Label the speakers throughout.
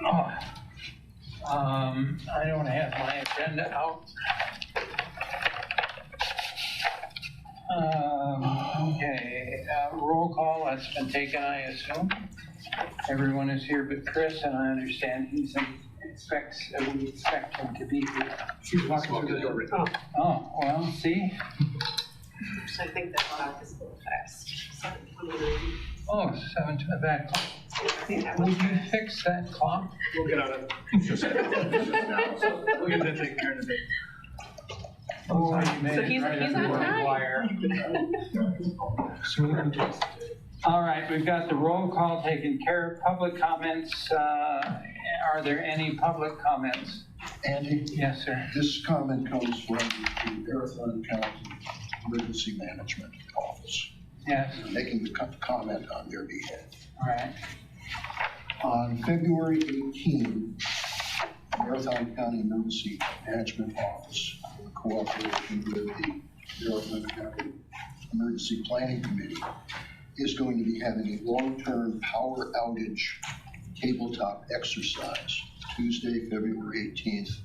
Speaker 1: Oh, I don't have my agenda out. Okay, roll call, that's been taken, I assume. Everyone is here but Chris, and I understand we expect him to be here.
Speaker 2: She's walking through the door right now.
Speaker 1: Oh, well, see?
Speaker 3: So I think that clock is a little fast. 7:29.
Speaker 1: Oh, 7 to the back. Would you fix that clock?
Speaker 2: We'll get on it. We'll get to take care of it.
Speaker 1: Oh, you made
Speaker 3: So
Speaker 1: it
Speaker 3: he's
Speaker 1: right
Speaker 3: on
Speaker 1: under the
Speaker 3: time.
Speaker 1: wire. All right, we've got the roll call taken care of. Public comments, are there any public comments?
Speaker 4: Andy?
Speaker 1: Yes, sir.
Speaker 4: This comment comes from the Marathon County Emergency Management Office.
Speaker 1: Yes,
Speaker 4: Making the comment on their behalf.
Speaker 1: all right.
Speaker 4: On February 18, the Marathon County Emergency Management Office, in cooperation with the Marathon County Emergency Planning Committee, is going to be having a long-term power outage tabletop exercise Tuesday, February 18th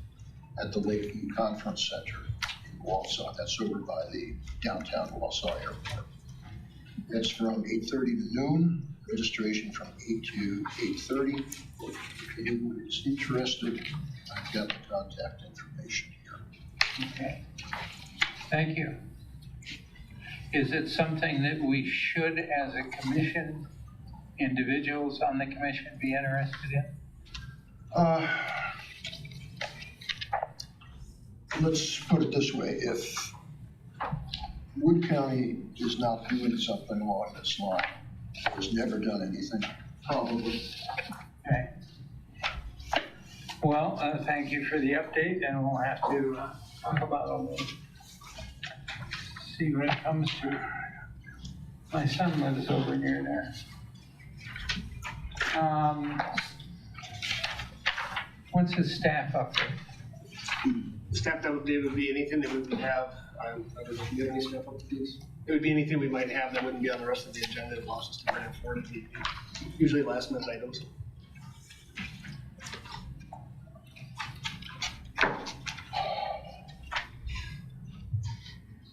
Speaker 4: at the Lakeview Conference Center in Wausau. That's over by the downtown Wausau Airport. That's from 8:30 to noon, registration from 8 to 8:30. If anyone is interested, I've got the contact information here.
Speaker 1: Okay. Thank you. Is it something that we should, as a commission, individuals on the commission, be interested in?
Speaker 4: Let's put it this way. If Wood County is not doing something along this line, has never done anything, probably.
Speaker 1: Okay. Well, thank you for the update, and we'll have to talk about it. See what it comes to. My son lives over near there. What's his staff update?
Speaker 2: Staff update would be anything that we would have. I don't know if you have any staff updates. It would be anything we might have that wouldn't be on the rest of the agenda. It allows us to bring it forward. It'd be usually last minute items.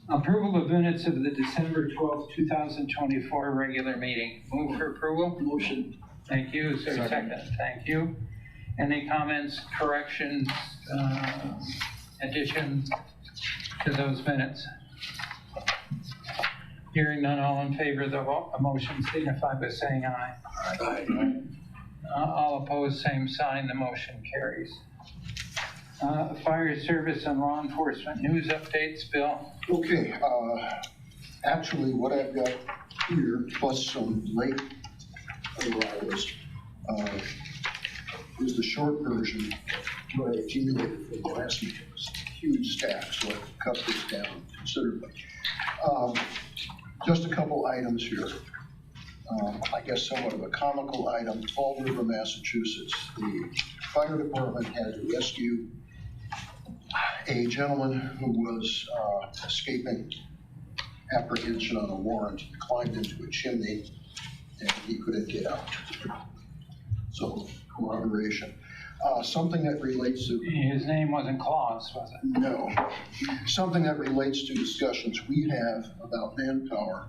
Speaker 1: Approval of minutes of the December 12th, 2024 regular meeting. Move for approval?
Speaker 4: Motion.
Speaker 1: Thank you. Is there a second? Thank you. Any comments, corrections, additions to those minutes? Hearing none, all in favor of the motion signify by saying aye.
Speaker 4: Aye.
Speaker 1: All opposed, same sign. The motion carries. Fire service and law enforcement news updates, Bill.
Speaker 4: Okay, actually what I've got here, plus some late arrivals, is the short version, what I accumulated from the last meeting. It was a huge stack, so I cut this down considerably. Just a couple items here. I guess somewhat of a comical item. Fall River, Massachusetts. The fire department had to rescue a gentleman who was escaping apprehension on a warrant. He climbed into a chimney and he couldn't get out. So, corroboration. Something that relates to...
Speaker 1: His name wasn't Claus, was it?
Speaker 4: No. Something that relates to discussions we have about manpower.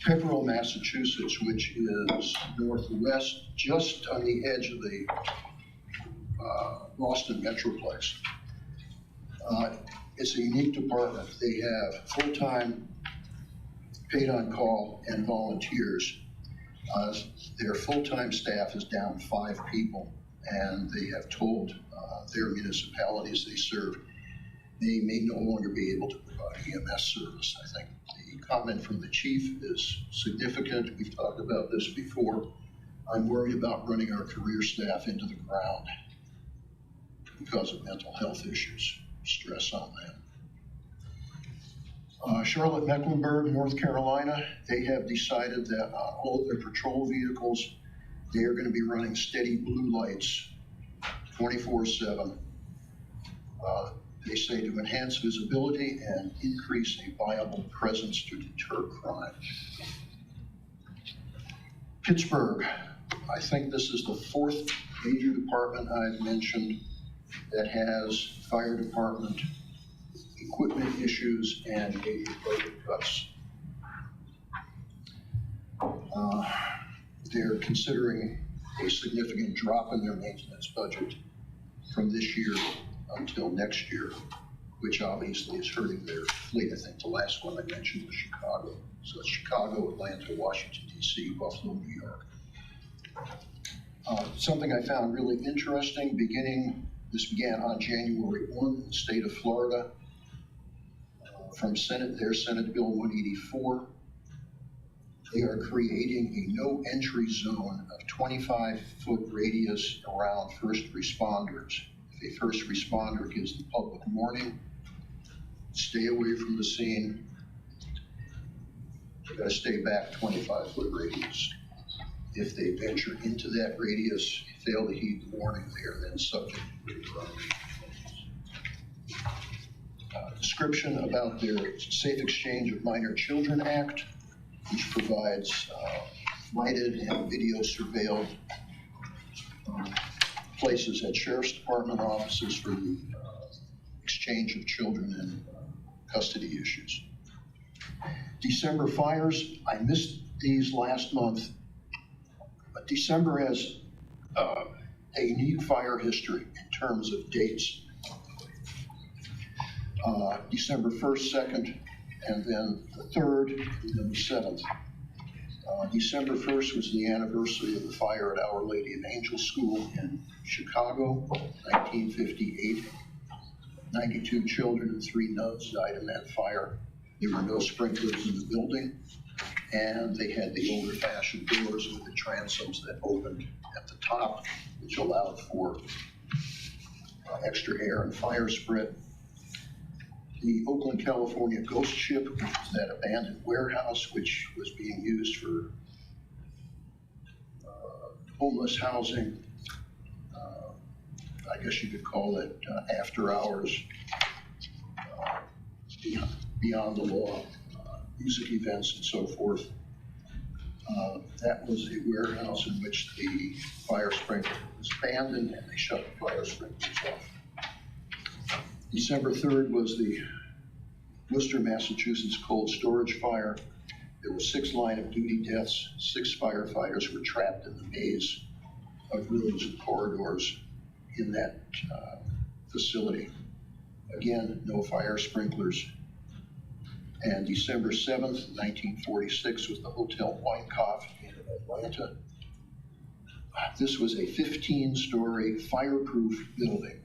Speaker 4: Pepperell, Massachusetts, which is northwest, just on the edge of the Boston Metroplex. It's a unique department. They have full-time, paid-on-call, and volunteers. Their full-time staff is down 5 people, and they have told their municipalities they serve they may no longer be able to provide EMS service. I think the comment from the chief is significant. We've talked about this before. I'm worried about running our career staff into the ground because of mental health issues, stress on them. Charlotte Mecklenburg, North Carolina, they have decided that all of their patrol vehicles, they are going to be running steady blue lights 24/7. They say to enhance visibility and increase a viable presence to deter crime. Pittsburgh, I think this is the fourth major department I've mentioned that has fire department equipment issues and major budget cuts. They're considering a significant drop in their maintenance budget from this year until next year, which obviously is hurting their fleet. I think the last one I mentioned was Chicago. So it's Chicago, Atlanta, Washington, D.C., Buffalo, New York. Something I found really interesting, this began on January 1 in the state of Florida, from their Senate Bill 184. They are creating a no entry zone of 25-foot radius around first responders. If a first responder gives the public warning, stay away from the scene, they've got to stay back 25-foot radius. If they venture into that radius, fail to heed the warning, they are then subject to reprimand. Description about their Safe Exchange of Minor Children Act, which provides lighted and video surveilled places at Sheriff's Department offices for the exchange of children in custody issues. December fires, I missed these last month, but December has a unique fire history in terms of dates. December 1st, 2nd, and then the 3rd, and then the 7th. December 1st was the anniversary of the fire at Our Lady of Angels School in Chicago, 1958. 92 children and 3 nuns died in that fire. There were no sprinklers in the building, and they had the old-fashioned doors with the transoms that opened at the top, which allowed for extra air and fire spread. The Oakland, California ghost ship, which was that abandoned warehouse which was being used for homeless housing. I guess you could call it after hours, beyond the law, music events and so forth. That was a warehouse in which the fire sprinkler was abandoned and they shut the fire sprinklers off. December 3rd was the Worcester, Massachusetts cold storage fire. There were 6 line-of-duty deaths. 6 firefighters were trapped in the maze of rooms and corridors in that facility. Again, no fire sprinklers. And December 7th, 1946 was the Hotel Weinkauf in Atlanta. This was a 15-story fireproof building.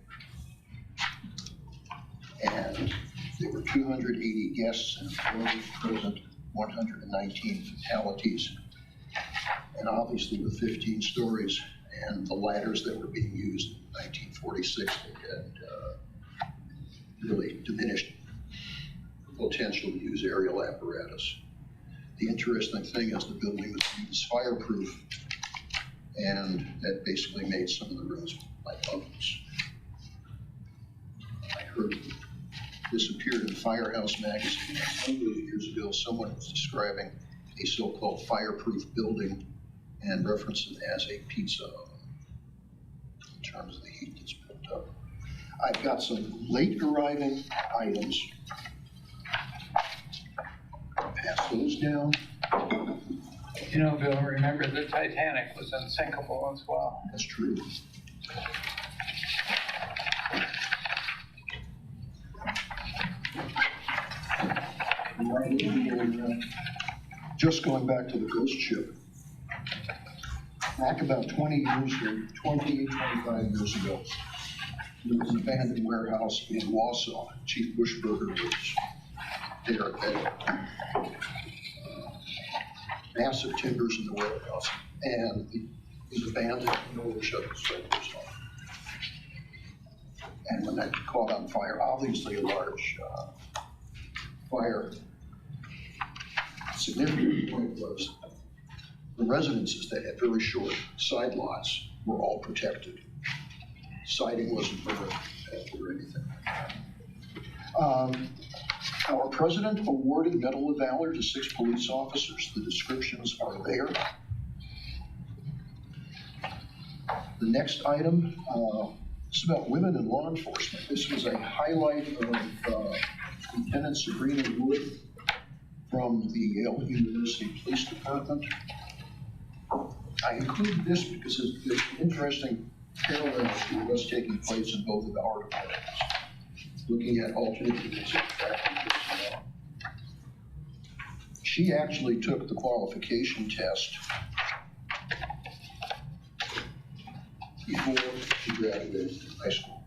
Speaker 4: And there were 280 guests and employees present, 119 fatalities. And obviously with 15 stories and the ladders that were being used in 1946, they had really diminished the potential to use aerial apparatus. The interesting thing is the building was used fireproof, and that basically made some of the rooms like bunkers. I heard this appeared in Firehouse magazine a number of years ago. Someone was describing a so-called fireproof building and referenced it as a pizza oven in terms of the heat that's built up. I've got some late arriving items. Pass those down.
Speaker 1: You know, Bill, remember the Titanic was unsinkable as well.
Speaker 4: That's true. Just going back to the ghost ship. Back about 20, 25 years ago, there was an abandoned warehouse in Wausau. Chief Bushberger was there at that massive timbers in the warehouse, and it was abandoned and no one shut the sprinklers off. And when that caught on fire, obviously a large fire, significant point was the residences that had very short side lots were all protected. Siding wasn't burned or anything. Our president awarded Medal of Valor to 6 police officers. The descriptions are there. The next item is about women in law enforcement. This was a highlight of Lieutenant Sabrina Wood from the Yale University Police Department. I included this because there's interesting parallels to what's taking place in both of our departments, looking at alternate means of tracking personnel. She actually took the qualification test before she graduated from high school,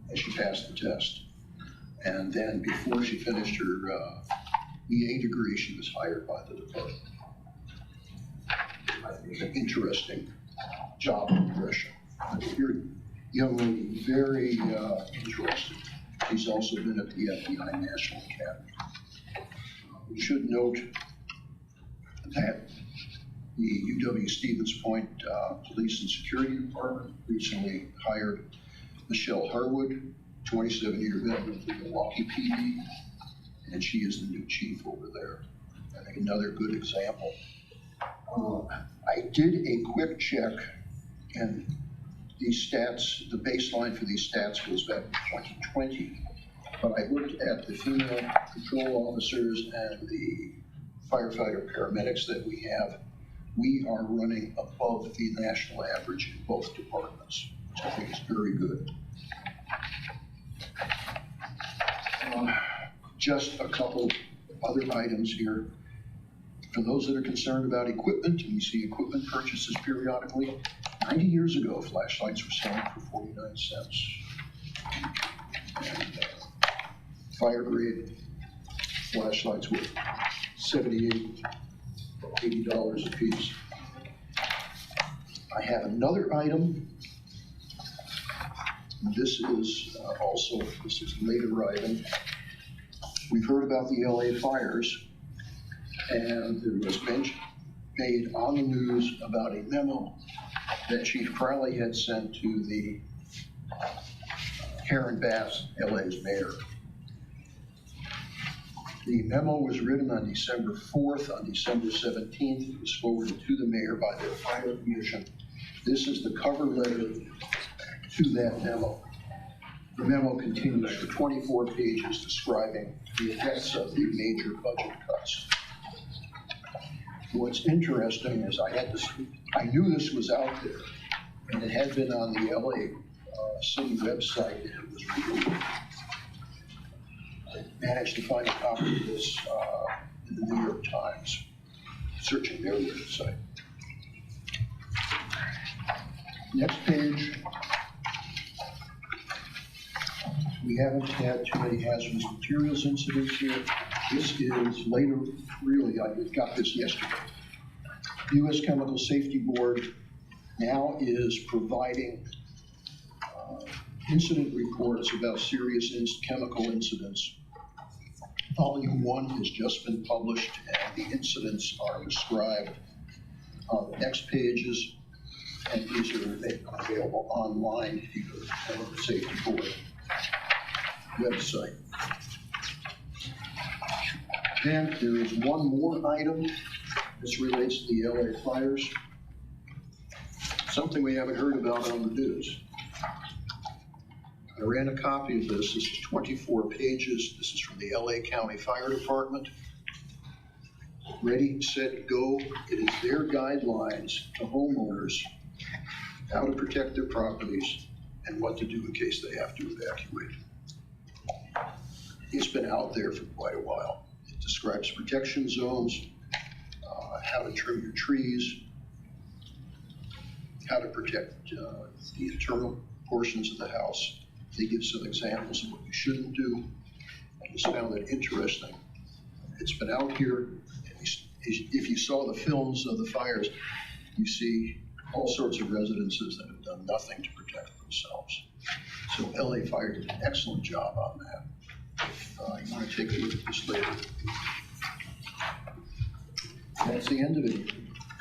Speaker 4: and she passed the test. And then before she finished her EA degree, she was hired by the department. I think it's an interesting job progression. Your young lady, very interested. She's also been at the FBI National Academy. We should note that the UW-Stevens Point Police and Security Department recently hired Michelle Harwood, 27-year veteran from Milwaukee PD, and she is the new chief over there. I think another good example. I did a quick check, and these stats, the baseline for these stats goes back to 2020, but I looked at the female patrol officers and the firefighter paramedics that we have. We are running above the national average in both departments, which I think is very good. Just a couple other items here. For those that are concerned about equipment, and we see equipment purchases periodically, 90 years ago, flashlights were selling for 49 cents. And fire grade flashlights were $78, $80 a piece. I have another item. This is a later item. We've heard about the LA fires, and there was mention made on the news about a memo that Chief Crowley had sent to the Karen Bass, LA's mayor. The memo was written on December 4th. On December 17th, it was forwarded to the mayor by their fire commission. This is the cover letter to that memo. The memo continues for 24 pages describing the effects of the major budget cuts. What's interesting is I knew this was out there, and it had been on the LA city website, and it was reviewed. I managed to find a copy of this in the New York Times, searching their website. Next page. We haven't had too many hazardous materials incidents here. This is later, really, I got this yesterday. U.S. Chemical Safety Board now is providing incident reports about serious chemical incidents. Volume 1 has just been published, and the incidents are described on the next pages, and these are available online if you go to the Chemical Safety Board website. Then there is one more item. This relates to the LA fires. Something we haven't heard about on the news. I ran a copy of this. This is 24 pages. This is from the LA County Fire Department. Ready, set, go. It is their guidelines to homeowners, how to protect their properties and what to do in case they have to evacuate. It's been out there for quite a while. It describes protection zones, how to trim your trees, how to protect the internal portions of the house. They give some examples of what you shouldn't do. I just found that interesting. It's been out here. If you saw the films of the fires, you see all sorts of residences that have done nothing to protect themselves. So LA Fire did an excellent job on that. If you want to take a look at this later. That's the end of it.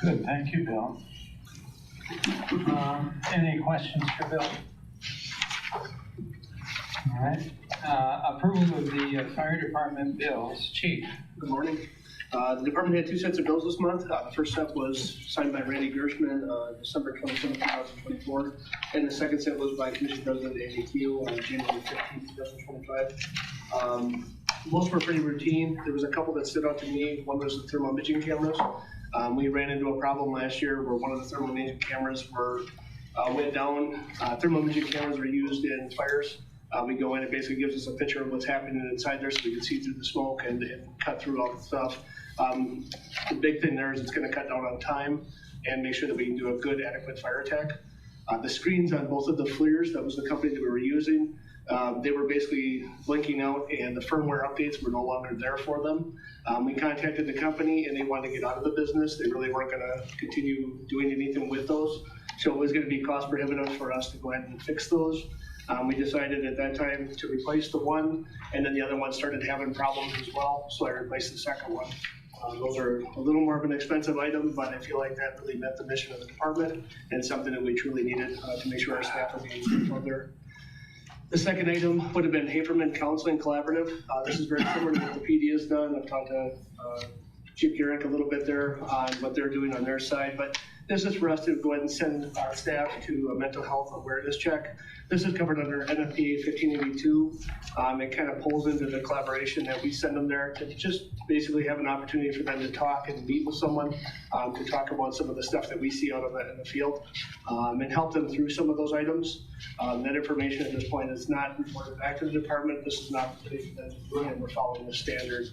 Speaker 1: Good, thank you, Bill. Any questions for Bill? All right, approval of the fire department bills. Chief.
Speaker 2: Good morning. The department had 2 sets of bills this month. The first set was signed by Randy Gershman, December 27, 2024. And the second set was by Commission President Andy Keel on January 15, 2025. Most were pretty routine. There was a couple that stood out to me. One was the thermal imaging cameras. We ran into a problem last year where one of the thermal imaging cameras went down. Thermal imaging cameras are used in fires. We go in, it basically gives us a picture of what's happening inside there so we can see through the smoke and cut through all the stuff. The big thing there is it's going to cut down on time and make sure that we can do a good, adequate fire attack. The screens on both of the FLIRs, that was the company that we were using, they were basically blinking out and the firmware updates were no longer there for them. We contacted the company and they wanted to get out of the business. They really weren't going to continue doing anything with those. So it was going to be cost prohibitive for us to go ahead and fix those. We decided at that time to replace the one, and then the other one started having problems as well, so I replaced the second one. Those are a little more of an expensive item, but I feel like that really met the mission of the department and something that we truly needed to make sure our staff are being safe there. The second item would have been Haferman Counseling Collaborative. This is very similar to what the PD has done. I've talked to Chief Garrick a little bit there on what they're doing on their side, but this is for us to go ahead and send our staff to a mental health awareness check. This is covered under NFPA 1582. It kind of pulls into the collaboration that we send them there to just basically have an opportunity for them to talk and meet with someone, to talk about some of the stuff that we see out in the field, and help them through some of those items. That information at this point is not reported back to the department. This is an opportunity for them to do it, and we're following the standard.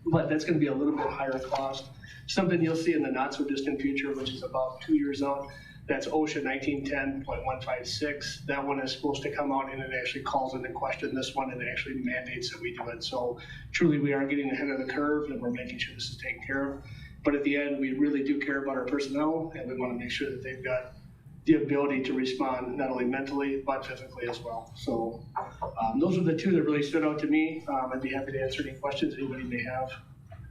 Speaker 2: But that's going to be a little bit higher cost. Something you'll see in the not so distant future, which is about 2 years out, that's OSHA 1910.156. That one is supposed to come out and it actually calls into question this one and it actually mandates that we do it. So truly we are getting ahead of the curve and we're making sure this is taken care of. But at the end, we really do care about our personnel and we want to make sure that they've got the ability to respond not only mentally, but physically as well. So those are the two that really stood out to me. I'd be happy to answer any questions anybody may have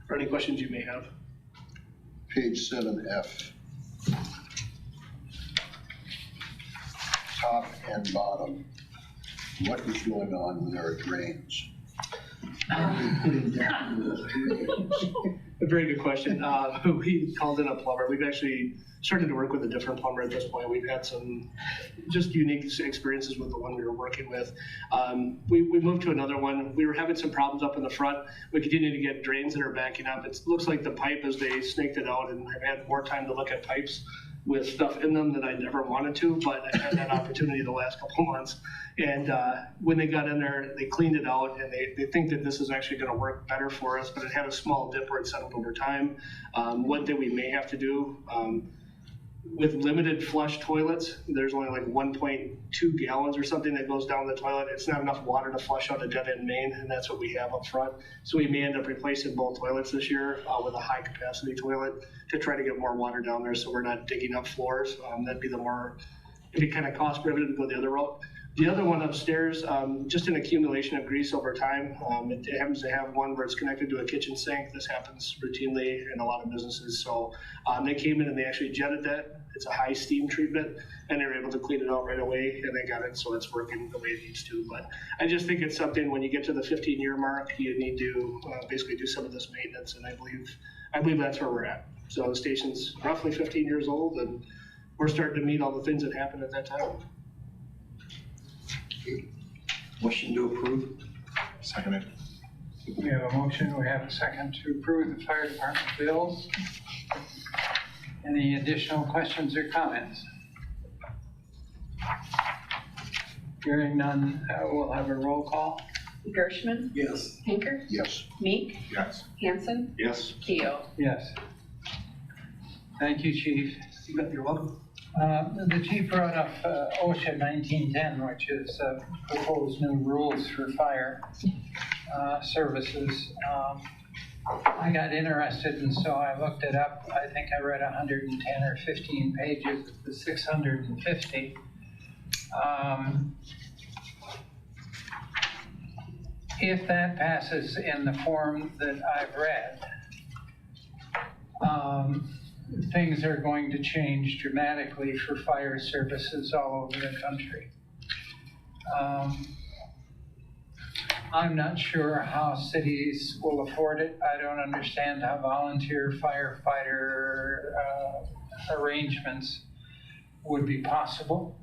Speaker 2: or any questions you may have.
Speaker 4: Page 7F. Top and bottom. What is going on with our drains?
Speaker 2: A very good question. We called in a plumber. We've actually started to work with a different plumber at this point. We've had some just unique experiences with the one we were working with. We moved to another one. We were having some problems up in the front. We continue to get drains that are backing up. It looks like the pipe as they snaked it out, and I've had more time to look at pipes with stuff in them than I never wanted to, but I had that opportunity the last couple months. And when they got in there, they cleaned it out, and they think that this is actually gonna work better for us, but it had a small dip where it settled over time. One thing we may have to do, with limited flush toilets, there's only like 1.2 gallons or something that goes down the toilet. It's not enough water to flush out a dead end main, and that's what we have up front. So we may end up replacing both toilets this year with a high capacity toilet to try to get more water down there so we're not digging up floors. It'd be kind of cost prohibitive to go the other route. The other one upstairs, just an accumulation of grease over time. It happens to have one where it's connected to a kitchen sink. This happens routinely in a lot of businesses. So they came in and they actually jetted that. It's a high steam treatment, and they were able to clean it out right away, and they got it so it's working the way it needs to. But I just think it's something when you get to the 15-year mark, you need to basically do some of this maintenance, and I believe that's where we're at. So the station's roughly 15 years old, and we're starting to meet all the things that happened at that time.
Speaker 5: Motion to approve. Seconded.
Speaker 1: We have a motion, we have a second to approve the fire department bills. Any additional questions or comments? Hearing none, we'll have a roll call.
Speaker 3: Gershman,
Speaker 5: Yes.
Speaker 3: Pinker,
Speaker 4: Yes.
Speaker 3: Meek,
Speaker 5: Yes.
Speaker 3: Hanson,
Speaker 5: Yes.
Speaker 3: Keo.
Speaker 1: Yes. Thank you, Chief.
Speaker 2: You're welcome.
Speaker 1: The chief brought up OSHA 1910, which is proposed new rules for fire services. I got interested, and so I looked it up. I think I read 110 or 15 pages of the 650. If that passes in the form that I've read, things are going to change dramatically for fire services all over the country. I'm not sure how cities will afford it. I don't understand how volunteer firefighter arrangements would be possible.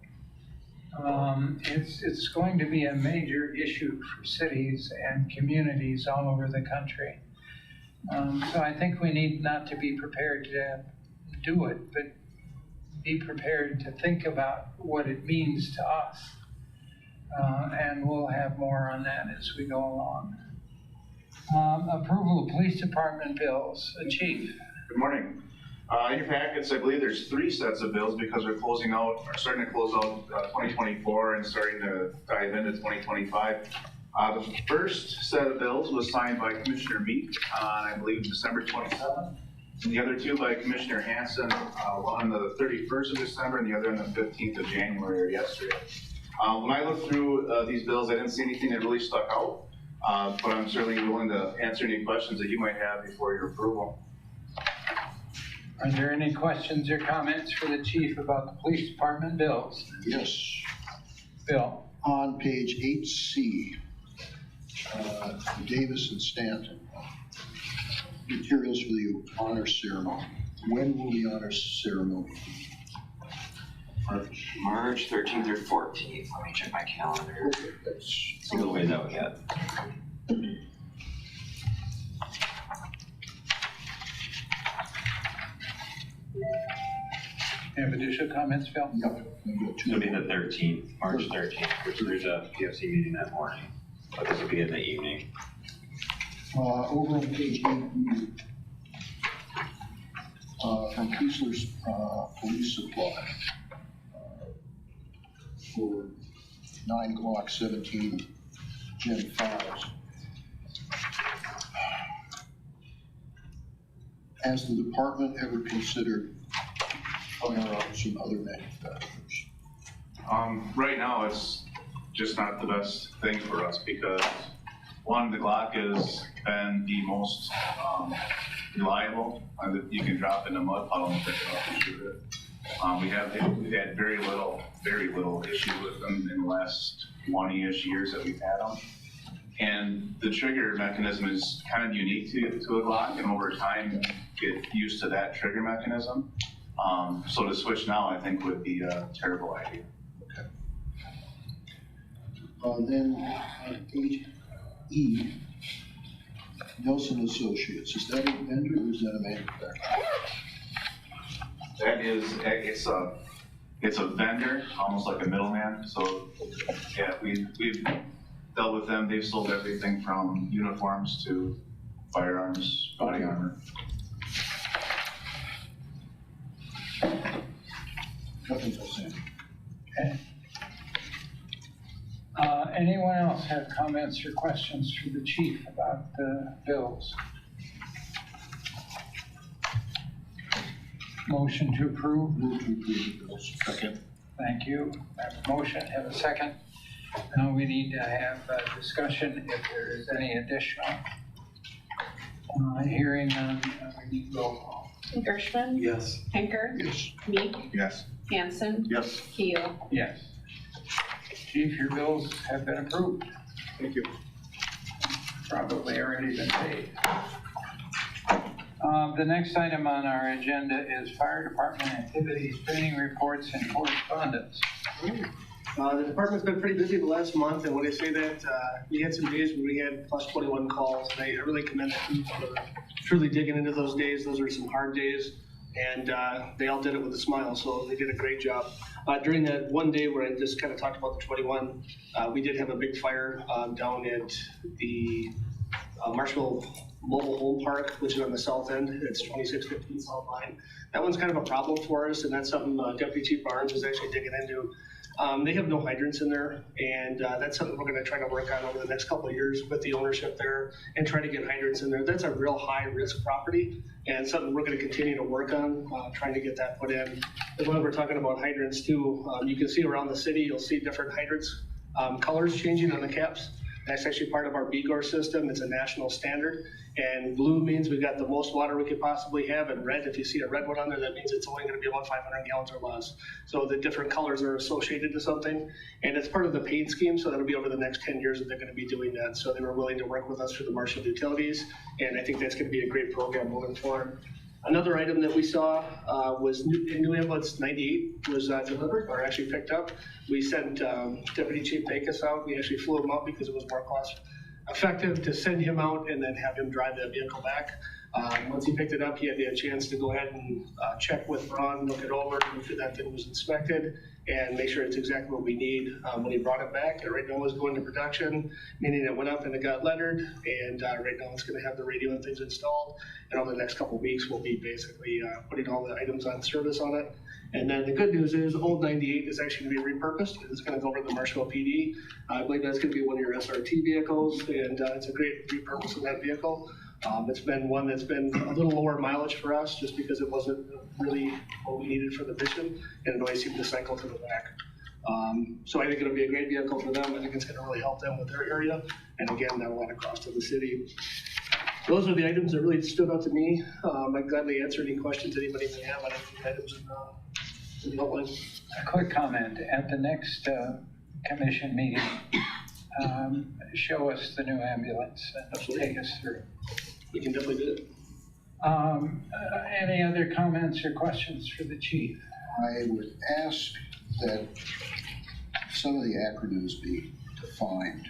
Speaker 1: It's going to be a major issue for cities and communities all over the country. So I think we need not to be prepared to do it, but be prepared to think about what it means to us. And we'll have more on that as we go along. Approval of police department bills. Chief.
Speaker 6: Good morning. In your packets, I believe there's 3 sets of bills because we're starting to close out 2024 and starting to dive into 2025. The first set of bills was signed by Commissioner Meek on, I believe, December 27th. And the other 2 by Commissioner Hanson, one on the 31st of December and the other on the 15th of January, or yesterday. When I looked through these bills, I didn't see anything that really stuck out, but I'm certainly willing to answer any questions that you might have before your approval.
Speaker 1: Are there any questions or comments for the chief about the police department bills?
Speaker 4: Yes.
Speaker 1: Bill?
Speaker 4: On page 8C, Davis and Stanton, materials for the honor ceremony. When will the honor ceremony be?
Speaker 7: March 13th or 14th. Let me check my calendar. It's a little ways out yet.
Speaker 1: You have additional comments, Phil?
Speaker 4: Yep.
Speaker 7: It'll be the 13th, March 13th, which there's a PFC meeting that morning, but this will be in the evening.
Speaker 4: Over on page 8B, from Keesler's police supply, for 9 Glock 17 Gen 5s. Has the department ever considered firearms from other manufacturers?
Speaker 6: Right now, it's just not the best thing for us because, one, the Glock has been the most reliable. You can drop in a mud puddle and pick it up and shoot it. We've had very little issue with them in the last 20-ish years that we've had them. And the trigger mechanism is kind of unique to a Glock, and over time, get used to that trigger mechanism. So to switch now, I think, would be a terrible idea.
Speaker 4: Okay. Then on page E, Nelson Associates, is that a vendor or is that a manufacturer?
Speaker 6: That is, it's a vendor, almost like a middleman. So yeah, we've dealt with them. They've sold everything from uniforms to firearms, body armor.
Speaker 4: Nothing to say.
Speaker 1: Okay. Anyone else have comments or questions for the chief about the bills? Motion to approve?
Speaker 4: Move to approve the bills.
Speaker 5: Second.
Speaker 1: Thank you. I have a motion, have a second. Now we need to have a discussion if there is any additional. Hearing none, we need roll call.
Speaker 3: Gershman?
Speaker 5: Yes.
Speaker 3: Henker?
Speaker 4: Yes.
Speaker 3: Meek?
Speaker 5: Yes.
Speaker 3: Hanson?
Speaker 5: Yes.
Speaker 3: Keel?
Speaker 1: Yes. Chief, your bills have been approved.
Speaker 2: Thank you.
Speaker 1: Probably already been paid. The next item on our agenda is fire department activities, training reports, and correspondence.
Speaker 2: The department's been pretty busy the last month, and when I say that, we had some days where we had plus 21 calls, and I really commend the team for truly digging into those days. Those are some hard days, and they all did it with a smile, so they did a great job. During that one day where I just kind of talked about the 21, we did have a big fire down at the Marshfield Mobile Home Park, which is on the south end. It's 2615 South Line. That one's kind of a problem for us, and that's something Deputy Chief Barnes is actually digging into. They have no hydrants in there, and that's something we're going to try to work on over the next couple of years with the ownership there and try to get hydrants in there. That's a real high-risk property and something we're going to continue to work on, trying to get that put in. And when we're talking about hydrants too, you can see around the city, you'll see different hydrants, colors changing on the caps. That's actually part of our BGOR system. It's a national standard. And blue means we've got the most water we could possibly have, and red, if you see a red one on there, that means it's only gonna be about 500 gallons or less. So the different colors are associated to something, and it's part of the paid scheme, so that'll be over the next 10 years that they're gonna be doing that. So they were willing to work with us through the Marshfield Utilities, and I think that's gonna be a great program moving forward. Another item that we saw was new ambulance 98 was delivered, or actually picked up. We sent Deputy Chief Bacus out. We actually flew him up because it was more cost effective to send him out and then have him drive that vehicle back. Once he picked it up, he had a chance to go ahead and check with Ron, look it over, make sure that thing was inspected, and make sure it's exactly what we need when he brought it back. Right now it's going to production, meaning it went up and it got lettered, and right now it's going to have the radio and things installed. And over the next couple of weeks, we'll be basically putting all the items on service on it. And then the good news is old 98 is actually going to be repurposed. It's going to go over to the Marshfield PD. I believe that's going to be one of your SRT vehicles, and it's a great repurpose of that vehicle. It's been one that's been a little lower mileage for us just because it wasn't really what we needed for the mission, and it always seemed to cycle to the back. So I think it'll be a great vehicle for them. I think it's going to really help them with their area, and again, that'll add across to the city. Those are the items that really stood out to me. I'd gladly answer any questions anybody may have on any of the items in the outline.
Speaker 1: A quick comment, at the next commission meeting, show us the new ambulance and take us through.
Speaker 2: We can definitely do it.
Speaker 1: Any other comments or questions for the chief?
Speaker 4: I would ask that some of the acronyms be defined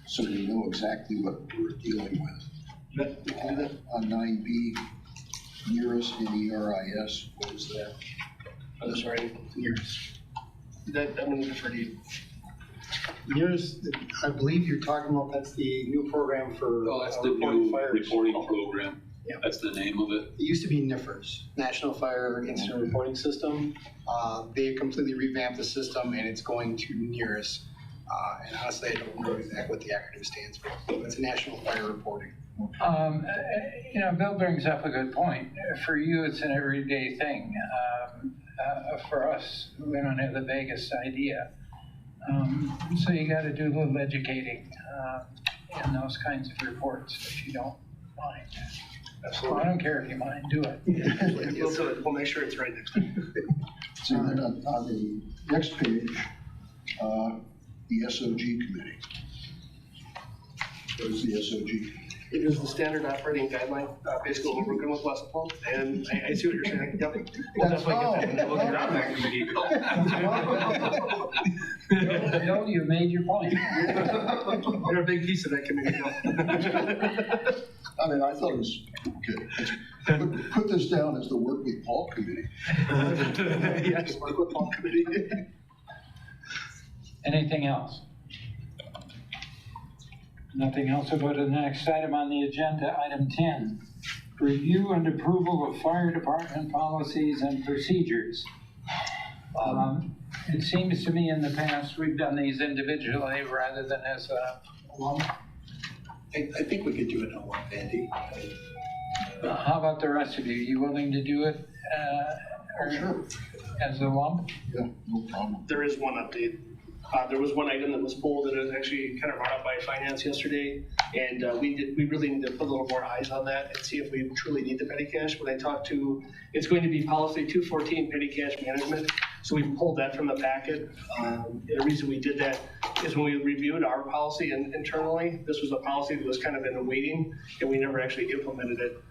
Speaker 4: so we know exactly what we're dealing with.
Speaker 2: We can do that.
Speaker 4: On 9B, NERIS, N-E-R-I-S, what is that?
Speaker 2: I'm sorry.
Speaker 8: Years.
Speaker 2: That, I'm going to defer to you.
Speaker 8: Years, I believe you're talking about, that's the new program for.
Speaker 9: Oh, that's the
Speaker 8: reporting
Speaker 9: new
Speaker 8: fires.
Speaker 9: reporting program.
Speaker 8: Yeah.
Speaker 9: That's the name of it.
Speaker 8: It used to be NIFRS, National Fire Incident Reporting System. They completely revamped the system and it's going to NERIS. And honestly, I don't know exactly what the acronym stands for, but it's National Fire Reporting.
Speaker 1: Bill brings up a good point. For you, it's an everyday thing. For us, we don't have the vaguest idea. So you got to do a little educating in those kinds of reports if you don't mind. Well, I don't care if you mind, do it.
Speaker 2: We'll do it. We'll make sure it's right next time.
Speaker 4: So then on the next page, the SOG committee. What is the SOG?
Speaker 2: It is the standard operating guideline, basically what we're working with Westport, and I see what you're saying. Yep. We'll definitely get that. We'll get on that committee.
Speaker 1: Bill, you made your point.
Speaker 2: You're a big piece of that committee, Bill.
Speaker 4: I mean, I thought it was, okay. Put this down as the work with Paul committee.
Speaker 2: Yes, work with Paul committee.
Speaker 1: Anything else? Nothing else. We'll go to the next item on the agenda, item 10. Review and approval of fire department policies and procedures. It seems to me in the past we've done these individually rather than as a lump.
Speaker 5: I think we could do it in a lump, Andy.
Speaker 1: How about the rest of you? You willing to do it
Speaker 4: Sure.
Speaker 1: as a lump?
Speaker 4: Yeah, no problem.
Speaker 2: There is one update. There was one item that was pulled that was actually kind of brought up by finance yesterday, and we really need to put a little more eyes on that and see if we truly need the petty cash. When I talked to, it's going to be policy 214, petty cash management. So we pulled that from the packet. The reason we did that is when we reviewed our policy internally, this was a policy that was kind of in the waiting, and we never actually implemented it.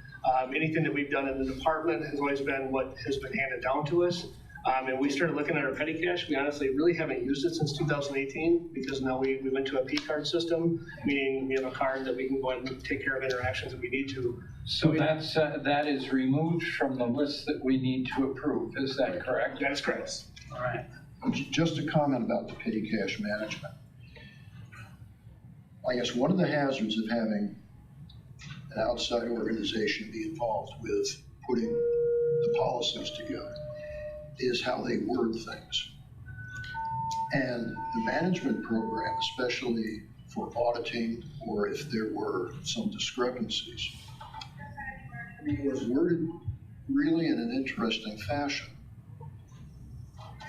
Speaker 2: Anything that we've done in the department has always been what has been handed down to us. And we started looking at our petty cash. We honestly really haven't used it since 2018 because now we went to a P card system, meaning we have a card that we can go ahead and take care of interactions if we need to.
Speaker 1: So that is removed from the list that we need to approve. Is that correct?
Speaker 2: That's correct.
Speaker 1: All right.
Speaker 4: Just a comment about the petty cash management. I guess one of the hazards of having an outside organization be involved with putting the policies together is how they word things. And the management program, especially for auditing or if there were some discrepancies, was worded really in an interesting fashion.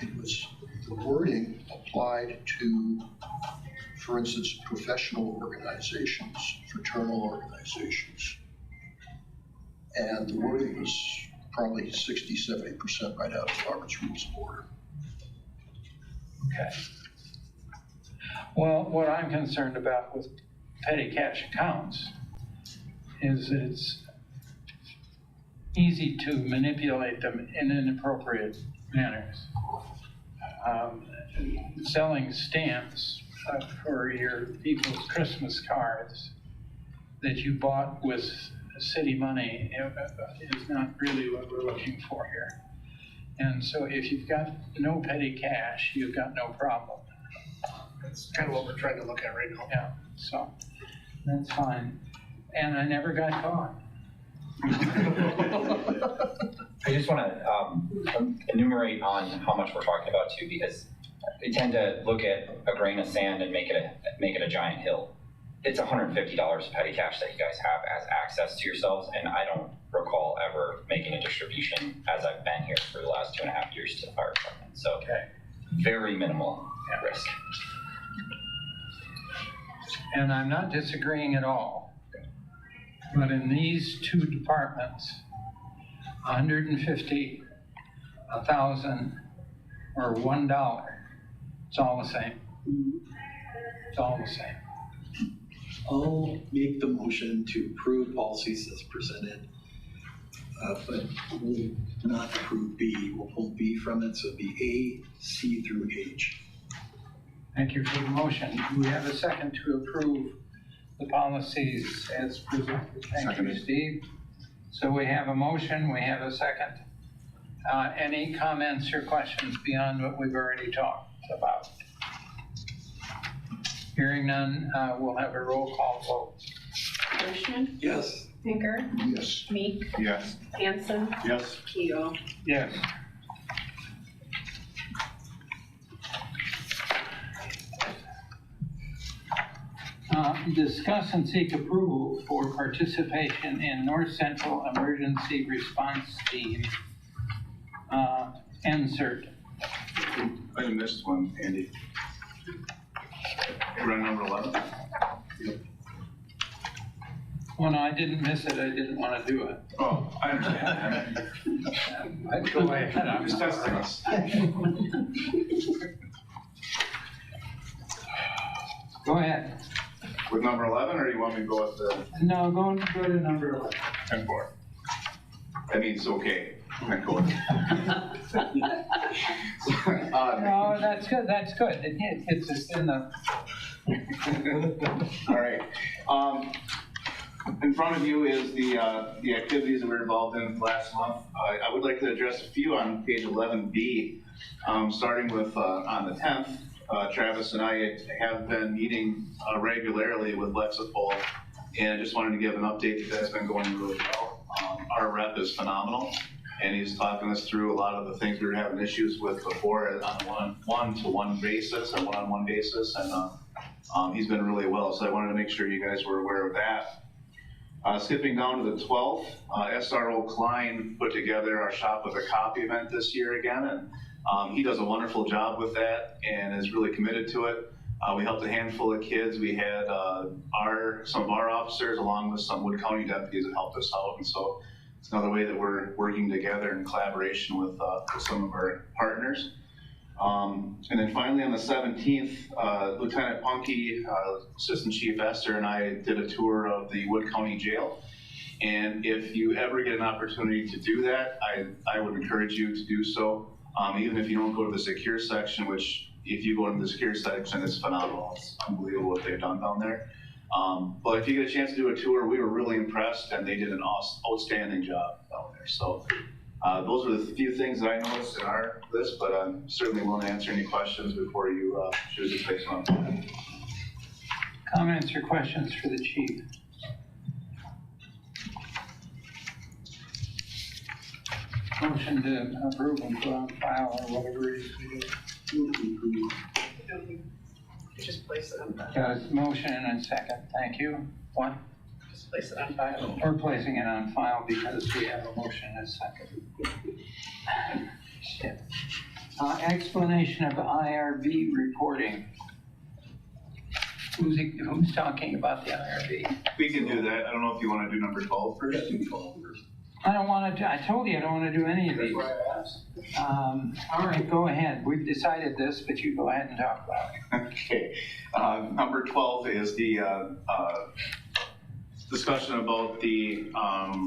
Speaker 4: It was, the wording applied to For instance, professional organizations, fraternal organizations. And the wording was probably 60–70% right out of Robert's Rules of Order.
Speaker 1: Okay. Well, what I'm concerned about with petty cash accounts is that it's easy to manipulate them in inappropriate manners. Selling stamps for your people's Christmas cards that you bought with city money is not really what we're looking for here. And so if you've got no petty cash, you've got no problem.
Speaker 2: That's kind of what we're trying to look at right now.
Speaker 1: Yeah, so that's fine. And I never got caught.
Speaker 10: I just want to enumerate on how much we're talking about too, because we tend to look at a grain of sand and make it a giant hill. It's $150 of petty cash that you guys have as access to yourselves, and I don't recall ever making a distribution as I've been here for the last 2.5 years to the fire department. So very minimal risk.
Speaker 1: And I'm not disagreeing at all. But in these two departments, 150, 1,000, or $1, it's all the same. It's all the same.
Speaker 5: I'll make the motion to approve policies as presented, but we'll not approve B. We'll pull B from it, so it'll be A, C through H.
Speaker 1: Thank you for the motion. Do we have a second to approve the policies as presented? Thank you, Steve. So we have a motion, we have a second. Any comments or questions beyond what we've already talked about? Hearing none, we'll have a roll call vote.
Speaker 3: Gershman,
Speaker 5: Yes.
Speaker 3: Pinker,
Speaker 4: Yes.
Speaker 3: Meek,
Speaker 6: Yes.
Speaker 3: Hanson,
Speaker 6: Yes.
Speaker 3: Keel.
Speaker 1: Yes. Discuss and seek approval for participation in North Central Emergency Response Team, NSERT.
Speaker 6: I missed one, Andy. We're on number 11.
Speaker 1: Well, no, I didn't miss it, I didn't want to do it.
Speaker 6: Oh, I understand.
Speaker 1: Go ahead, I'm
Speaker 6: Just testing us.
Speaker 1: Go ahead.
Speaker 6: With number 11, or you want me to go with the
Speaker 1: No, go to number 11.
Speaker 6: 10-4? That means okay. I'm going.
Speaker 1: No, that's good, that's good. It's just in the.
Speaker 6: All right. In front of you is the activities that we were involved in last month. I would like to address a few on page 11B, starting with on the 10th. Travis and I have been meeting regularly with Lexipol, and I just wanted to give an update that that's been going really well. Our rep is phenomenal, and he's talking us through a lot of the things we were having issues with before on a one-to-one basis, a one-on-one basis, and he's been really well. So I wanted to make sure you guys were aware of that. Skipping down to the 12th, SRO Klein put together our Shop with a Copy event this year again, and he does a wonderful job with that and is really committed to it. We helped a handful of kids. We had some of our officers along with some Wood County deputies that helped us out, and so it's another way that we're working together in collaboration with some of our partners. And then finally on the 17th, Lieutenant Punky, Assistant Chief Esther, and I did a tour of the Wood County Jail. And if you ever get an opportunity to do that, I would encourage you to do so. Even if you don't go to the secure section, which if you go into the secure section, it's phenomenal. It's unbelievable what they've done down there. But if you get a chance to do a tour, we were really impressed, and they did an outstanding job down there. So those are the few things that I noticed in our list, but I'm certainly willing to answer any questions before you choose to place one.
Speaker 1: Comments or questions for the chief? Motion to approve and put on file or whatever it is we do.
Speaker 3: Just place it on file.
Speaker 1: Got a motion and a second, thank you. One,
Speaker 3: Just place it on file.
Speaker 1: we're placing it on file because we have a motion and a second. Shit. Explanation of IRB reporting. Who's talking about the IRB?
Speaker 6: We can do that. I don't know if you want to do number 12 first.
Speaker 5: Let's do 12 first.
Speaker 1: I don't want to, I told you I don't want to do any of these. All right, go ahead. We've decided this, but you go ahead and talk about it.
Speaker 6: Okay. Number 12 is the discussion about the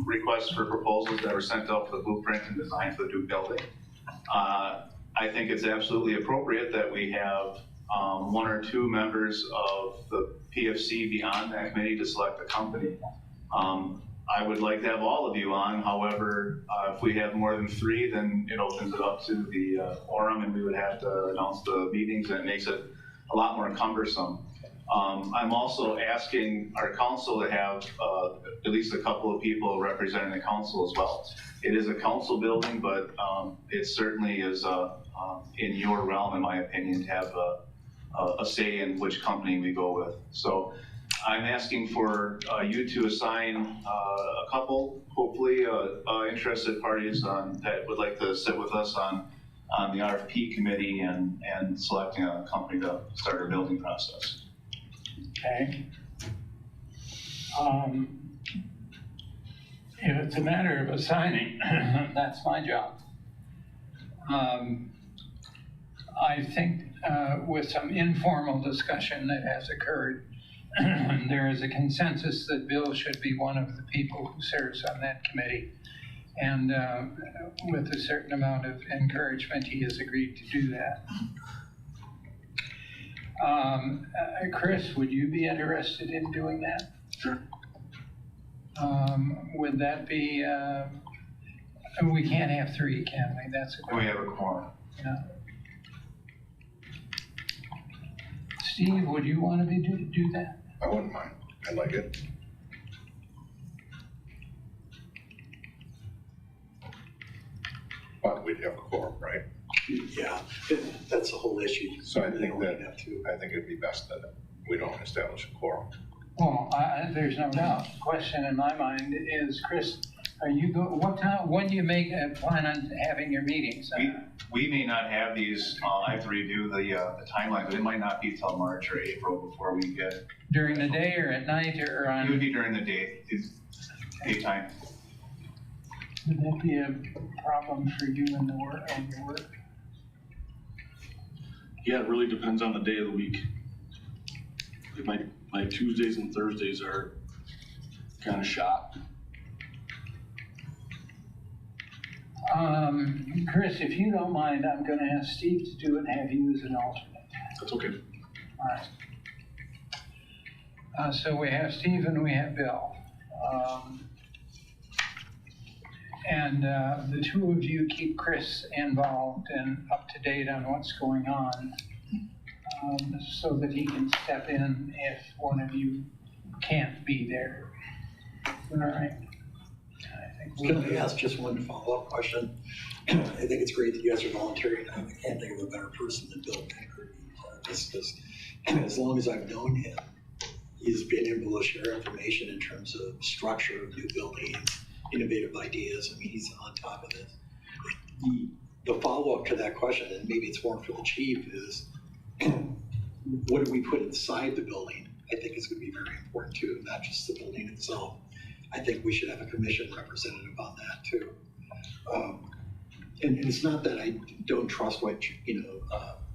Speaker 6: requests for proposals that were sent out for the blueprint and design for the new building. I think it's absolutely appropriate that we have one or two members of the PFC be on that committee to select the company. I would like to have all of you on. However, if we have more than 3, then it opens it up to the quorum, and we would have to announce the meetings, and it makes it a lot more cumbersome. I'm also asking our council to have at least a couple of people representing the council as well. It is a council building, but it certainly is in your realm, in my opinion, to have a say in which company we go with. So I'm asking for you to assign a couple, hopefully, interested parties that would like to sit with us on the RFP committee and selecting a company to start our building process.
Speaker 1: Okay. If it's a matter of assigning, that's my job. I think with some informal discussion that has occurred, there is a consensus that Bill should be one of the people who serves on that committee. And with a certain amount of encouragement, he has agreed to do that. Chris, would you be interested in doing that?
Speaker 9: Sure.
Speaker 1: Would that be, we can't have 3, can we? That's a
Speaker 6: We have a quorum.
Speaker 1: yeah. Steve, would you want to do that?
Speaker 4: I wouldn't mind. I like it. But we'd have a quorum, right?
Speaker 5: Yeah, that's the whole issue.
Speaker 4: So I think
Speaker 5: You
Speaker 4: that,
Speaker 5: have to.
Speaker 4: I think it'd be best that we don't establish a quorum.
Speaker 1: Well, there's no doubt. The question in my mind is, Chris, are you what time? When do you plan on having your meetings?
Speaker 6: We may not have these. I have to review the timeline, but it might not be till March or April before we get.
Speaker 1: During the day or at night or on?
Speaker 6: It would be during the day, daytime.
Speaker 1: Would that be a problem for you in the work and your work?
Speaker 9: Yeah, it really depends on the day of the week. Like my Tuesdays and Thursdays are kind of shot.
Speaker 1: Chris, if you don't mind, I'm going to ask Steve to do it and have you as an alternate.
Speaker 9: That's okay.
Speaker 1: All right. So we have Steve and we have Bill. And the two of you keep Chris involved and up to date on what's going on, so that he can step in if one of you can't be there. All right.
Speaker 5: Can I ask just one follow-up question? I think it's great that you guys are volunteering. I can't think of a better person than Bill Pinker. Just as long as I've known him, he's been able to share information in terms of structure of new buildings, innovative ideas. I mean, he's on top of this. The follow-up to that question, and maybe it's more for the chief, is what do we put inside the building? I think it's going to be very important too, not just the building itself. I think we should have a commission representative on that too. And it's not that I don't trust what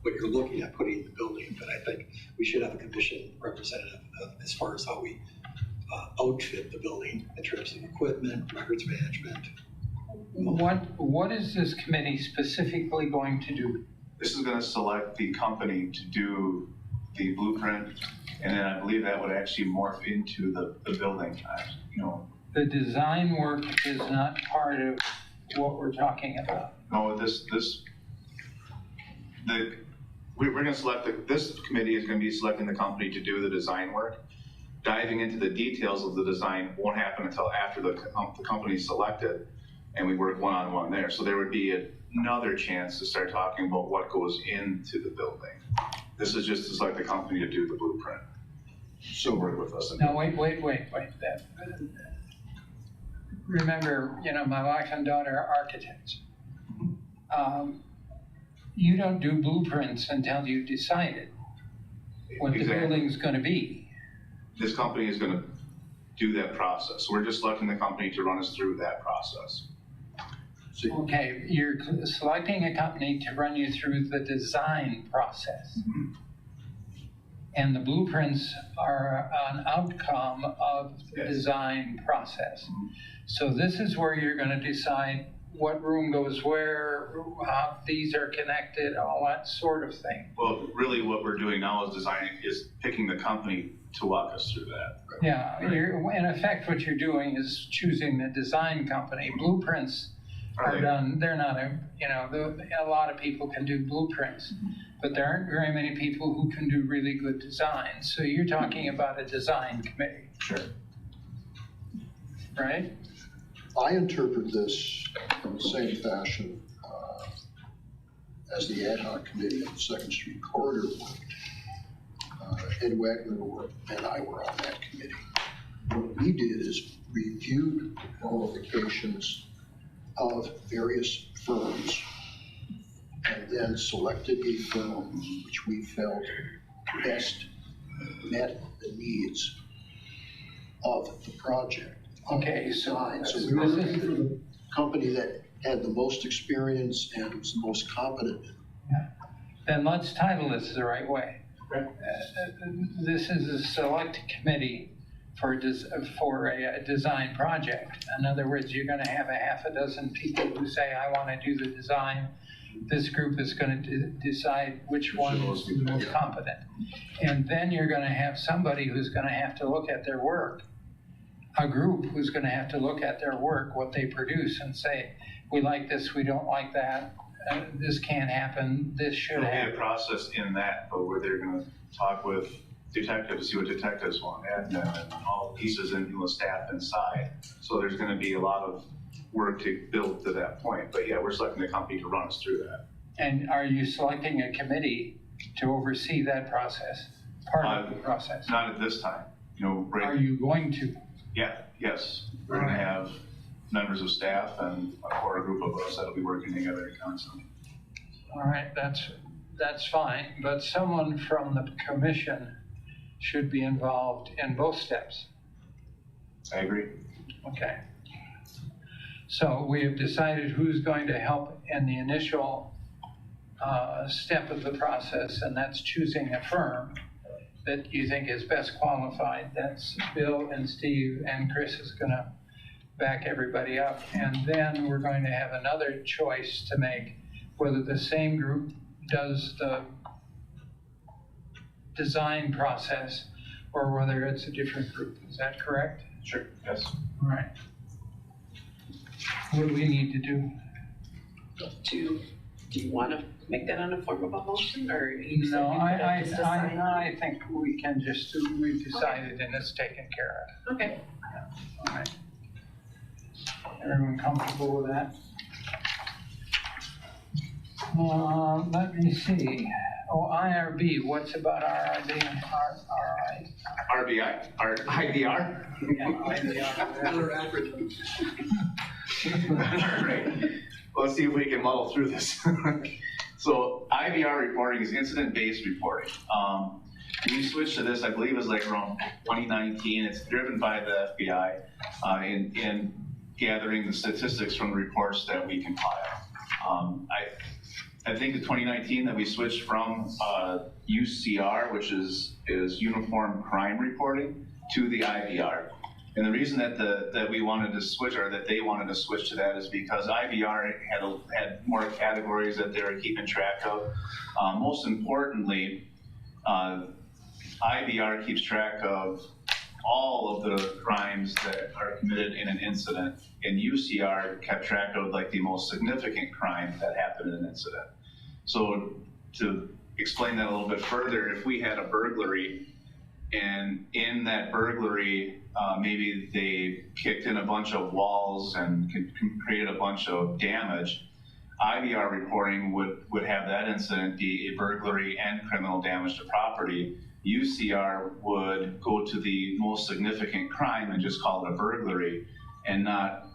Speaker 5: what you're looking at putting in the building, but I think we should have a commission representative as far as how we outfit the building in terms of equipment, records management.
Speaker 1: What is this committee specifically going to do?
Speaker 6: This is going to select the company to do the blueprint, and then I believe that would actually morph into the building.
Speaker 1: The design work is not part of what we're talking about.
Speaker 6: No, we're going to select this committee is going to be selecting the company to do the design work. Diving into the details of the design won't happen until after the company's selected, and we work one-on-one there. So there would be another chance to start talking about what goes into the building. This is just to select the company to do the blueprint. So work with us.
Speaker 1: Now, wait. Remember, my wife and daughter are architects. You don't do blueprints until you've decided. what the
Speaker 6: Exactly.
Speaker 1: building's gonna be.
Speaker 6: This company is gonna do that process. We're just selecting the company to run us through that process.
Speaker 1: Okay, you're selecting a company to run you through the design process. And the blueprints are an outcome of the
Speaker 6: Yes.
Speaker 1: design process. So this is where you're gonna decide what room goes where, how these are connected, all that sort of thing.
Speaker 6: Well, really what we're doing now is picking the company to walk us through that.
Speaker 1: Yeah, in effect, what you're doing is choosing the design company. Blueprints are done, they're not a lot of people can do blueprints, but there aren't very many people who can do really good designs. So you're talking about a design committee.
Speaker 6: Sure.
Speaker 1: Right?
Speaker 4: I interpret this in the same fashion as the ad hoc committee on the Second Street corridor worked. Ed Wagner and I were on that committee. What we did is reviewed the qualifications of various firms and then selected a firm which we felt best met the needs of the project.
Speaker 1: Okay, so
Speaker 4: So we were looking for the company that had the most experience and was the most competent.
Speaker 1: then let's title this the right way. This is a select committee for a design project. In other words, you're gonna have a half a dozen people who say, I wanna do the design. This group is gonna decide which one is the most competent. And then you're gonna have somebody who's gonna have to look at their work. A group who's gonna have to look at their work, what they produce, and say, we like this, we don't like that, this can't happen, this should
Speaker 6: There'll be a
Speaker 1: happen.
Speaker 6: process in that, but where they're gonna talk with detectives, see what detectives want, admin, and all the pieces and the staff inside. So there's gonna be a lot of work to build to that point, but yeah, we're selecting the company to run us through that.
Speaker 1: And are you selecting a committee to oversee that process, part of the process?
Speaker 6: Not at this time,
Speaker 1: Are you going to?
Speaker 6: Yeah, yes, we're gonna have members of staff and a group of us that'll be working together constantly.
Speaker 1: All right, that's fine, but someone from the commission should be involved in both steps.
Speaker 6: I agree.
Speaker 1: Okay. So we have decided who's going to help in the initial step of the process, and that's choosing a firm that you think is best qualified. That's Bill and Steve, and Chris is gonna back everybody up. And then we're going to have another choice to make, whether the same group does the design process or whether it's a different group. Is that correct?
Speaker 6: Sure, yes.
Speaker 1: All right. What do we need to do?
Speaker 3: Do you want to make that in a form of a motion, or you said
Speaker 1: No,
Speaker 3: you could have just decided?
Speaker 1: I think we can just, we've decided and it's taken care
Speaker 3: Okay.
Speaker 1: of. All right. Everyone comfortable with that? Let me see. Oh, IRB, what's about IRB and
Speaker 6: RBI, or IDR?
Speaker 1: IBR?
Speaker 6: Right. Let's see if we can muddle through this. So IVR reporting is incident-based reporting. We switched to this, I believe it was like around 2019. It's driven by the FBI in gathering the statistics from the reports that we compile. I think in 2019 that we switched from UCR, which is Uniform Crime Reporting, to the IVR. And the reason that we wanted to switch, or that they wanted to switch to that, is because IVR had more categories that they were keeping track of. Most importantly, IVR keeps track of all of the crimes that are committed in an incident, and UCR kept track of like the most significant crime that happened in an incident. So to explain that a little bit further, if we had a burglary, and in that burglary, maybe they kicked in a bunch of walls and created a bunch of damage, IVR reporting would have that incident be a burglary and criminal damage to property. UCR would go to the most significant crime and just call it a burglary and not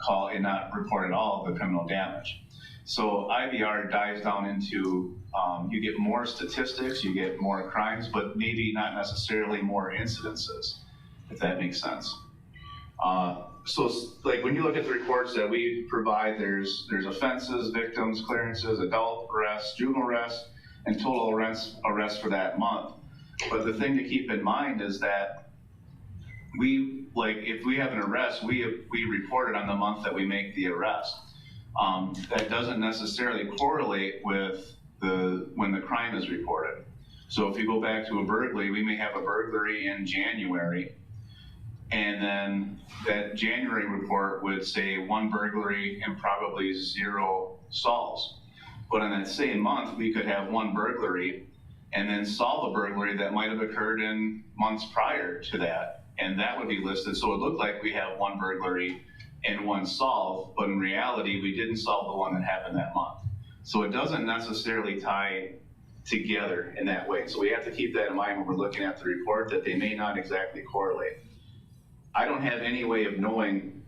Speaker 6: report at all the criminal damage. So IVR dives down into you get more statistics, you get more crimes, but maybe not necessarily more incidences, if that makes sense. So like when you look at the reports that we provide, there's offenses, victims, clearances, adult arrests, juvenile arrests, and total arrests for that month. But the thing to keep in mind is that if we have an arrest, we report it on the month that we make the arrest. That doesn't necessarily correlate with when the crime is reported. So if you go back to a burglary, we may have a burglary in January, and then that January report would say 1 burglary and probably 0 solves. But in that same month, we could have 1 burglary and then solve a burglary that might have occurred in months prior to that, and that would be listed. So it looked like we have 1 burglary and 1 solve, but in reality, we didn't solve the one that happened that month. So it doesn't necessarily tie together in that way. So we have to keep that in mind when we're looking at the report, that they may not exactly correlate. I don't have any way of knowing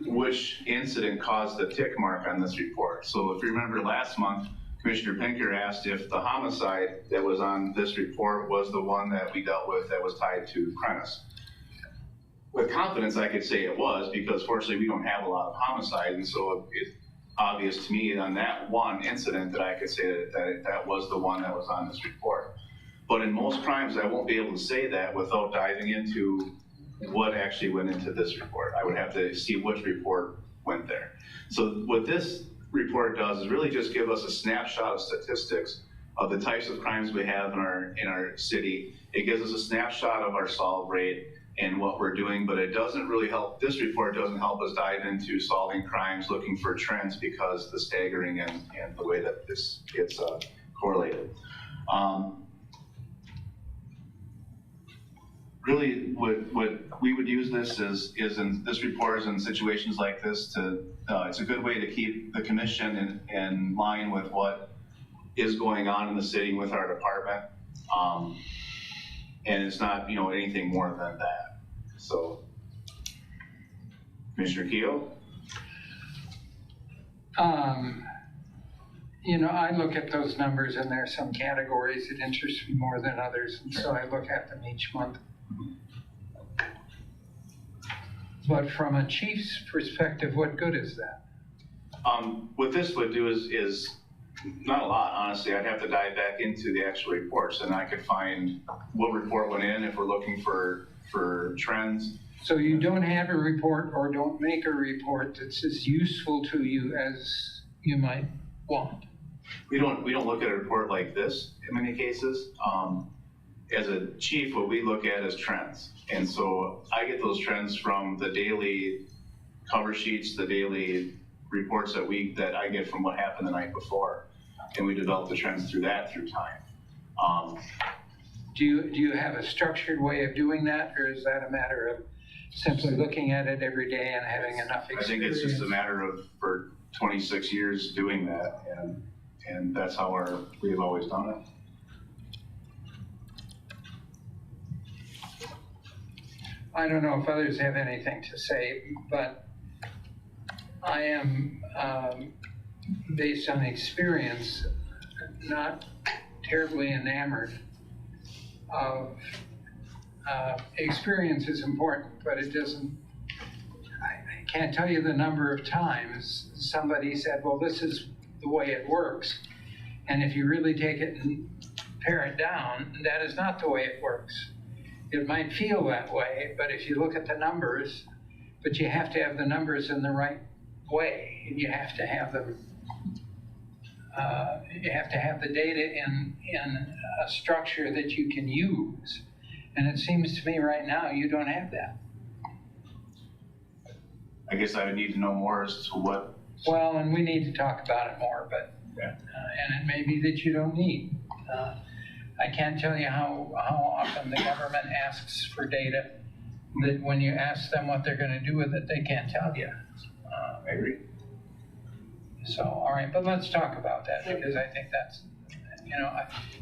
Speaker 6: which incident caused the tick mark on this report. So if you remember last month, Commissioner Pinker asked if the homicide that was on this report was the one that we dealt with that was tied to Prentice. With confidence, I could say it was, because fortunately we don't have a lot of homicide, and so it's obvious to me on that one incident that I could say that was the one that was on this report. But in most crimes, I won't be able to say that without diving into what actually went into this report. I would have to see which report went there. So what this report does is really just give us a snapshot of statistics of the types of crimes we have in our city. It gives us a snapshot of our solve rate and what we're doing, but it doesn't really help. This report doesn't help us dive into solving crimes, looking for trends, because the staggering and the way that this gets correlated. Really, what we would use this is in this report is in situations like this to, it's a good way to keep the commission in line with what is going on in the city with our department. And it's not, anything more than that. So, Commissioner Keough?
Speaker 1: I look at those numbers, and there are some categories that interest me more than others, and so I look at them each month. But from a chief's perspective, what good is that?
Speaker 6: What this would do is not a lot, honestly. I'd have to dive back into the actual reports, and I could find what report went in if we're looking for trends.
Speaker 1: So you don't have a report, or don't make a report that's as useful to you as you might want?
Speaker 6: We don't look at a report like this in many cases. As a chief, what we look at is trends. And so I get those trends from the daily cover sheets, the daily reports that I get from what happened the night before. And we develop the trends through time.
Speaker 1: Do you have a structured way of doing that, or is that a matter of simply looking at it every day and having enough experience?
Speaker 6: I think it's just a matter of, for 26 years doing that, and that's how we've always done it.
Speaker 1: I don't know if others have anything to say, but I am, based on experience, not terribly enamored of, experience is important, but it doesn't, I can't tell you the number of times somebody said, well, this is the way it works. And if you really take it and pare it down, that is not the way it works. It might feel that way, but if you look at the numbers, but you have to have the numbers in the right way, and you have to have them, you have to have the data in a structure that you can use. And it seems to me right now you don't have that.
Speaker 6: I guess I would need to know more as to what.
Speaker 1: Well, and we need to talk about it more, but
Speaker 6: yeah.
Speaker 1: And it may be that you don't need. I can't tell you how often the government asks for data that when you ask them what they're going to do with it, they can't tell you.
Speaker 6: I agree.
Speaker 1: So, all right, but let's talk about that, because I think that's,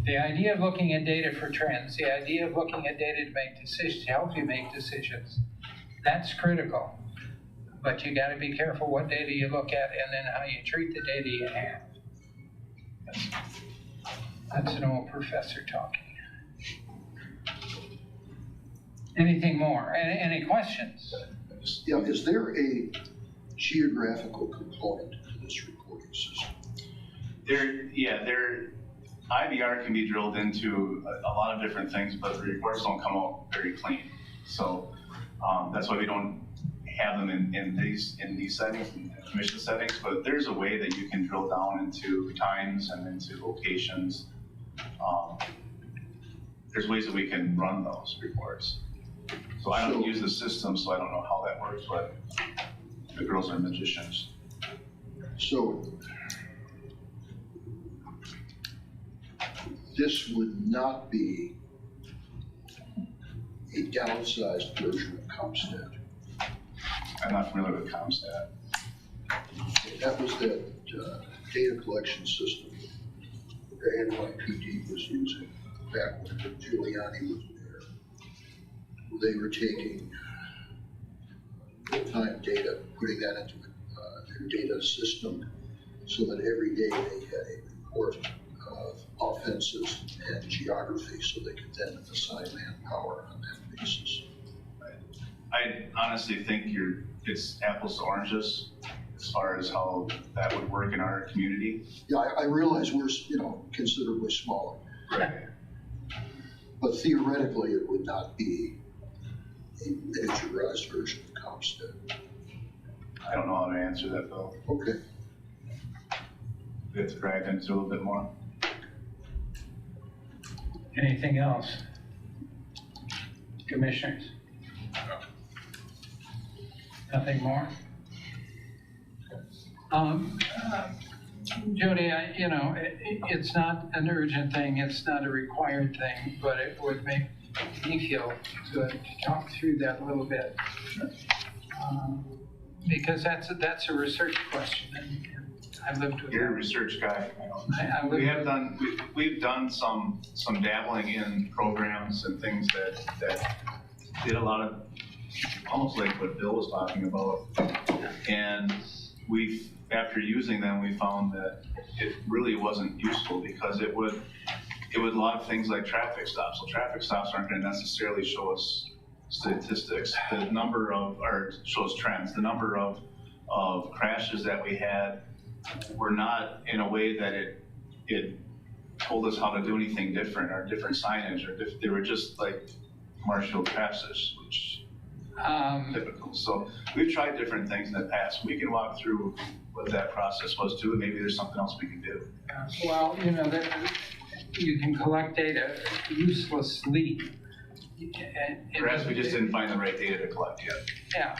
Speaker 1: the idea of looking at data for trends, the idea of looking at data to make decisions, to help you make decisions, that's critical. But you got to be careful what data you look at and then how you treat the data you have. That's an old professor talking. Anything more? Any questions?
Speaker 4: Yeah, is there a geographical component to this reporting system?
Speaker 6: IVR can be drilled into a lot of different things, but the reports don't come out very clean. So that's why we don't have them in these settings, in commission settings, but there's a way that you can drill down into times and into locations. There's ways that we can run those reports. So I don't use the system, so I don't know how that works, but the girls are magicians.
Speaker 4: So this would not be a downsized version of ComStat.
Speaker 6: I'm not familiar with ComStat.
Speaker 4: That was that data collection system the NYPD was using back when Giuliani was there. They were taking real-time data, putting that into their data system so that every day they had a report of offenses and geography so they could then assign manpower on that basis.
Speaker 6: I honestly think it's apples to oranges as far as how that would work in our community.
Speaker 4: Yeah, I realize we're, considerably smaller.
Speaker 6: Right.
Speaker 4: But theoretically, it would not be a miniaturized version of ComStat.
Speaker 6: I don't know how to answer that, though.
Speaker 4: Okay.
Speaker 6: We have to drag into a little bit more.
Speaker 1: Anything else? Commissioners? Nothing more? Jody, it's not an urgent thing, it's not a required thing, but it would make me feel good to talk through that a little bit. Because that's a research question, and I lived with.
Speaker 6: You're a research guy. We've done some dabbling in programs and things that did a lot of, almost like what Bill was talking about. And after using them, we found that it really wasn't useful because it would log things like traffic stops. So traffic stops aren't going to necessarily show us statistics. The number of, or shows trends. The number of crashes that we had were not in a way that it told us how to do anything different or different signage, or they were just like Marshfield crashes, which typical. So we've tried different things in the past. We can walk through what that process was too, and maybe there's something else we can do.
Speaker 1: Well, you can collect data uselessly.
Speaker 6: Perhaps we just didn't find the right data to collect yet.
Speaker 1: Yeah,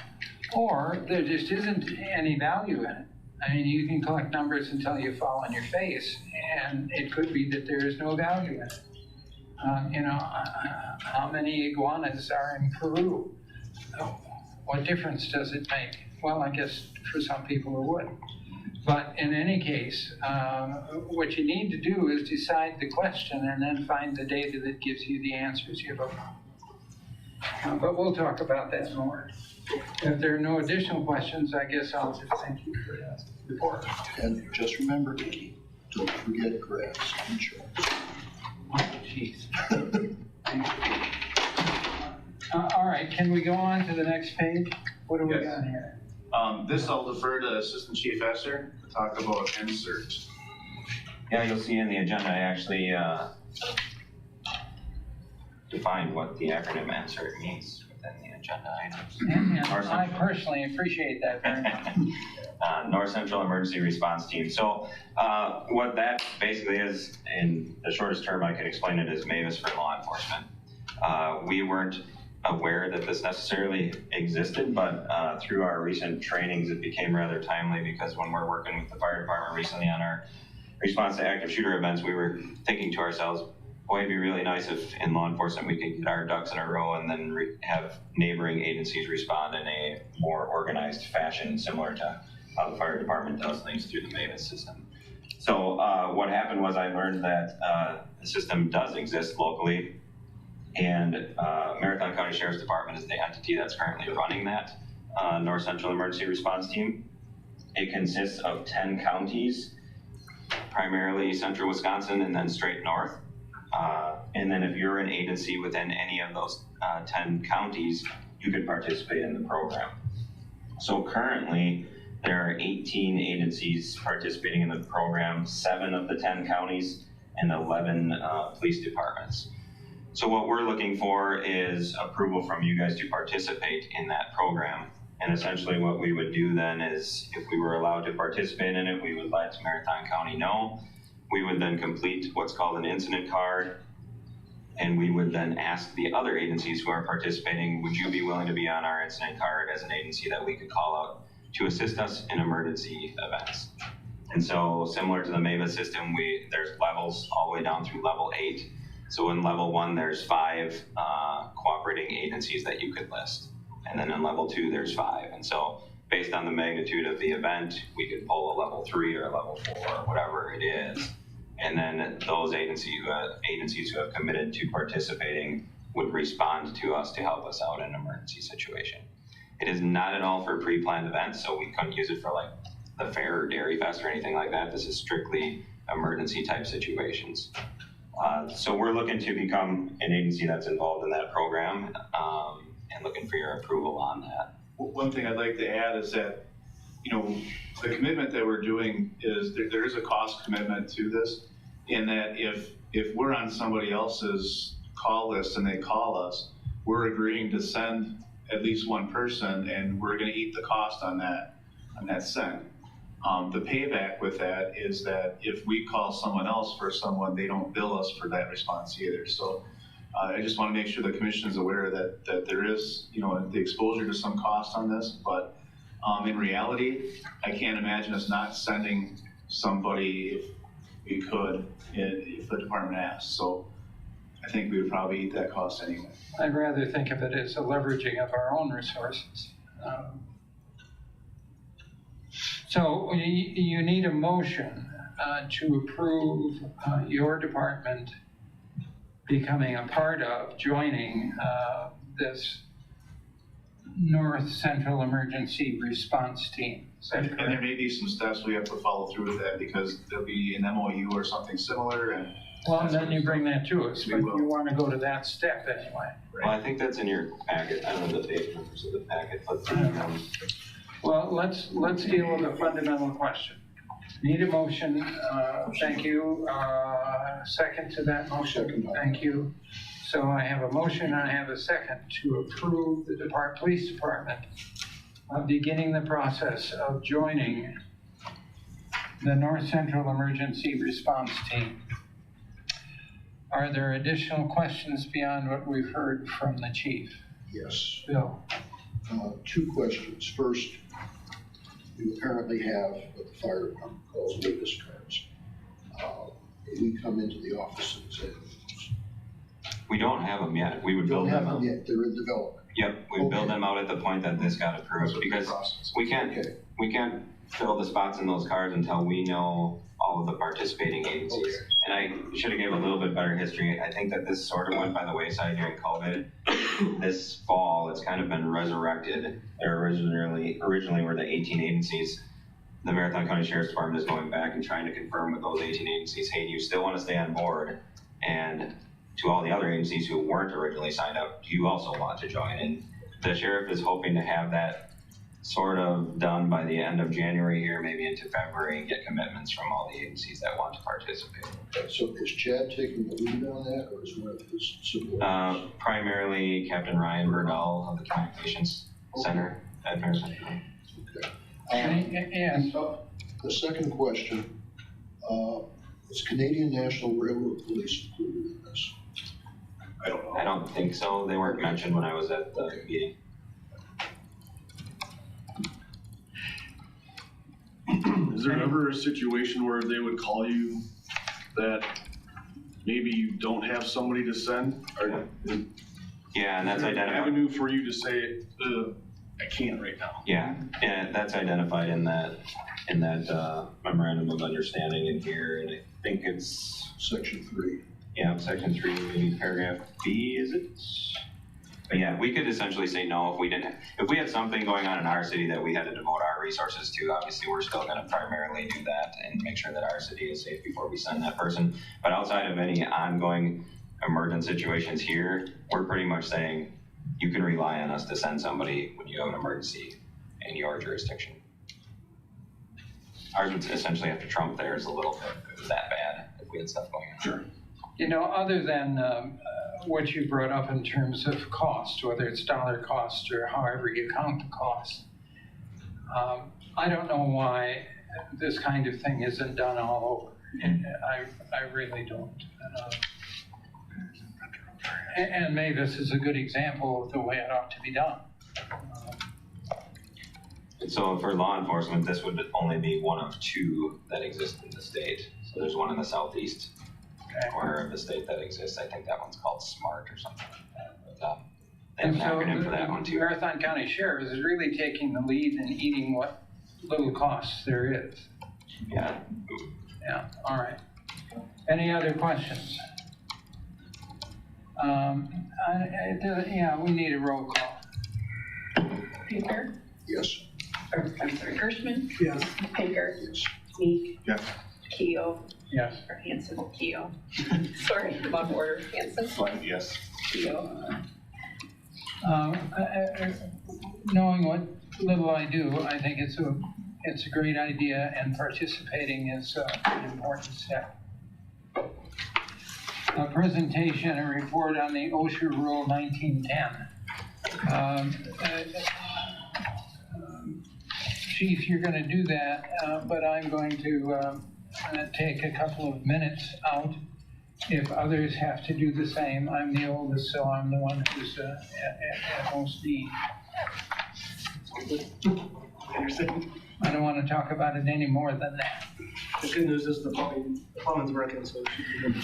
Speaker 1: or there just isn't any value in it. I mean, you can collect numbers until you fall on your face, and it could be that there is no value in it. How many iguanas are in Peru? What difference does it make? Well, I guess for some people it would. But in any case, what you need to do is decide the question and then find the data that gives you the answers you're looking for. But we'll talk about that more. If there are no additional questions, I guess I'll just thank you for that report.
Speaker 4: And just remember, Nikki, don't forget graphs and charts.
Speaker 1: Oh, jeez. All right, can we go on to the next page? What do we
Speaker 6: Yes.
Speaker 1: got here?
Speaker 6: This I'll defer to Assistant Chief Esser to talk about insert.
Speaker 7: Yeah, you'll see in the agenda, I actually defined what the acronym insert means within the agenda items.
Speaker 1: And I personally appreciate that very much.
Speaker 7: North Central Emergency Response Team. So what that basically is, in the shortest term I could explain it, is MAVIS for law enforcement. We weren't aware that this necessarily existed, but through our recent trainings it became rather timely, because when we're working with the fire department recently on our response to active shooter events, we were thinking to ourselves, boy, it'd be really nice if in law enforcement we could get our ducks in a row and then have neighboring agencies respond in a more organized fashion, similar to how the fire department does things through the MAVIS system. So what happened was I learned that the system does exist locally, and Marathon County Sheriff's Department is the entity that's currently running that North Central Emergency Response Team. It consists of 10 counties, primarily central Wisconsin and then straight north. And then if you're an agency within any of those 10 counties, you could participate in the program. So currently, there are 18 agencies participating in the program, 7 of the 10 counties, and 11 police departments. So what we're looking for is approval from you guys to participate in that program. And essentially what we would do then is, if we were allowed to participate in it, we would let Marathon County know. We would then complete what's called an incident card. And we would then ask the other agencies who are participating, would you be willing to be on our incident card as an agency that we could call out to assist us in emergency events? And so similar to the MAVA system, there's levels all the way down through level 8. So in level 1, there's 5 cooperating agencies that you could list. And then in level 2, there's 5. And so based on the magnitude of the event, we could pull a level 3 or a level 4 or whatever it is. And then those agencies who have committed to participating would respond to us to help us out in an emergency situation. It is not at all for pre-planned events, so we couldn't use it for like the fair or Dairy Fest or anything like that. This is strictly emergency type situations. So we're looking to become an agency that's involved in that program and looking for your approval on that.
Speaker 6: One thing I'd like to add is that, you know, the commitment that we're doing is there is a cost commitment to this, in that if we're on somebody else's call list and they call us, we're agreeing to send at least one person, and we're going to eat the cost on that send. The payback with that is that if we call someone else for someone, they don't bill us for that response either. So I just want to make sure the commission is aware that there is, you know, the exposure to some cost on this, but in reality, I can't imagine us not sending somebody if we could, if the department asked. So I think we would probably eat that cost anyway.
Speaker 1: I'd rather think of it as a leveraging of our own resources. So you need a motion to approve your department becoming a part of, joining this North Central Emergency Response Team.
Speaker 6: And there may be some steps we have to follow through with that, because there'll be an MOU or something similar. And
Speaker 1: well, then you bring that to us, but you want to go to that step anyway.
Speaker 7: Well, I think that's in your packet. I don't know the page numbers of the packet, but
Speaker 1: well, let's deal with a fundamental question. Need a motion, thank you. Second to that motion,
Speaker 4: Second.
Speaker 1: thank you. So I have a motion, I have a second to approve the police department beginning the process of joining the North Central Emergency Response Team. Are there additional questions beyond what we've heard from the chief?
Speaker 4: Yes.
Speaker 1: Bill?
Speaker 4: 2 questions. First, we apparently have what the fire department calls witness cards. We come into the office and say,
Speaker 7: we don't have them yet. We would build them out.
Speaker 4: yet, they're in development.
Speaker 7: Yep, we build them out at the point that this got approved, because we can't fill the spots in those cards until we know all of the participating agencies.
Speaker 4: Okay.
Speaker 7: And I should have gave a little bit better history. I think that this sort of went by the wayside during COVID. This fall, it's kind of been resurrected. There originally were the 18 agencies. The Marathon County Sheriff's Department is going back and trying to confirm with those 18 agencies, hey, do you still want to stay on board? And to all the other agencies who weren't originally signed up, do you also want to join? And the sheriff is hoping to have that sort of done by the end of January here, maybe into February, and get commitments from all the agencies that want to participate.
Speaker 4: So is Chad taking the lead on that, or is one of his supporters?
Speaker 7: Primarily Captain Ryan Burdell of the Communications Center at Marathon.
Speaker 4: Okay.
Speaker 1: And
Speaker 4: The second question, is Canadian National Railroad Police included in this?
Speaker 6: I don't know.
Speaker 7: I don't think so. They weren't mentioned when I was at the meeting.
Speaker 9: Is there ever a situation where they would call you that maybe you don't have somebody to send? Or
Speaker 7: Yeah, and that's
Speaker 9: is there an
Speaker 7: identified.
Speaker 9: avenue for you to say, I can't right now?
Speaker 7: Yeah, and that's identified in that memorandum of understanding in here, and I think it's
Speaker 4: Section 3.
Speaker 7: section 3, maybe paragraph B, is it? But yeah, we could essentially say no if we had something going on in our city that we had to devote our resources to, obviously we're still gonna primarily do that and make sure that our city is safe before we send that person. But outside of any ongoing emergent situations here, we're pretty much saying, you can rely on us to send somebody when you have an emergency in your jurisdiction. Ours would essentially have to trump theirs a little bit if it was that bad, if we had stuff going on.
Speaker 5: Sure.
Speaker 1: You know, other than what you brought up in terms of cost, whether it's dollar cost or however you count the cost, I don't know why this kind of thing isn't done all over. And I really don't. And Mavis is a good example of the way it ought to be done.
Speaker 7: And so for law enforcement, this would only be one of two that exist in the state. So there's one in the southeast corner of the state that exists. I think that one's called SMART or something like that. But, they have an acronym for that one too.
Speaker 1: Marathon County Sheriff is really taking the lead in eating what little costs there is.
Speaker 7: Yeah.
Speaker 1: Yeah, all right. Any other questions? Yeah, we need a roll call.
Speaker 3: Baker?
Speaker 4: Yes.
Speaker 3: I'm sorry, Gershman?
Speaker 2: Yes.
Speaker 3: Baker?
Speaker 4: Yes.
Speaker 3: Meek?
Speaker 9: Yes.
Speaker 3: Keo?
Speaker 1: Yes.
Speaker 3: Or Hanson? Keo? Sorry, wrong order. Hanson?
Speaker 6: Yes.
Speaker 3: Keo?
Speaker 1: Knowing what little I do, I think it's a great idea, and participating is an important step. A presentation and report on the OSHA Rule 1910. Chief, you're going to do that, but I'm going to take a couple of minutes out. If others have to do the same, I'm the oldest, so I'm the one who's at most need. I don't want to talk about it any more than that.
Speaker 2: The good news is the plumbing's working, so it should be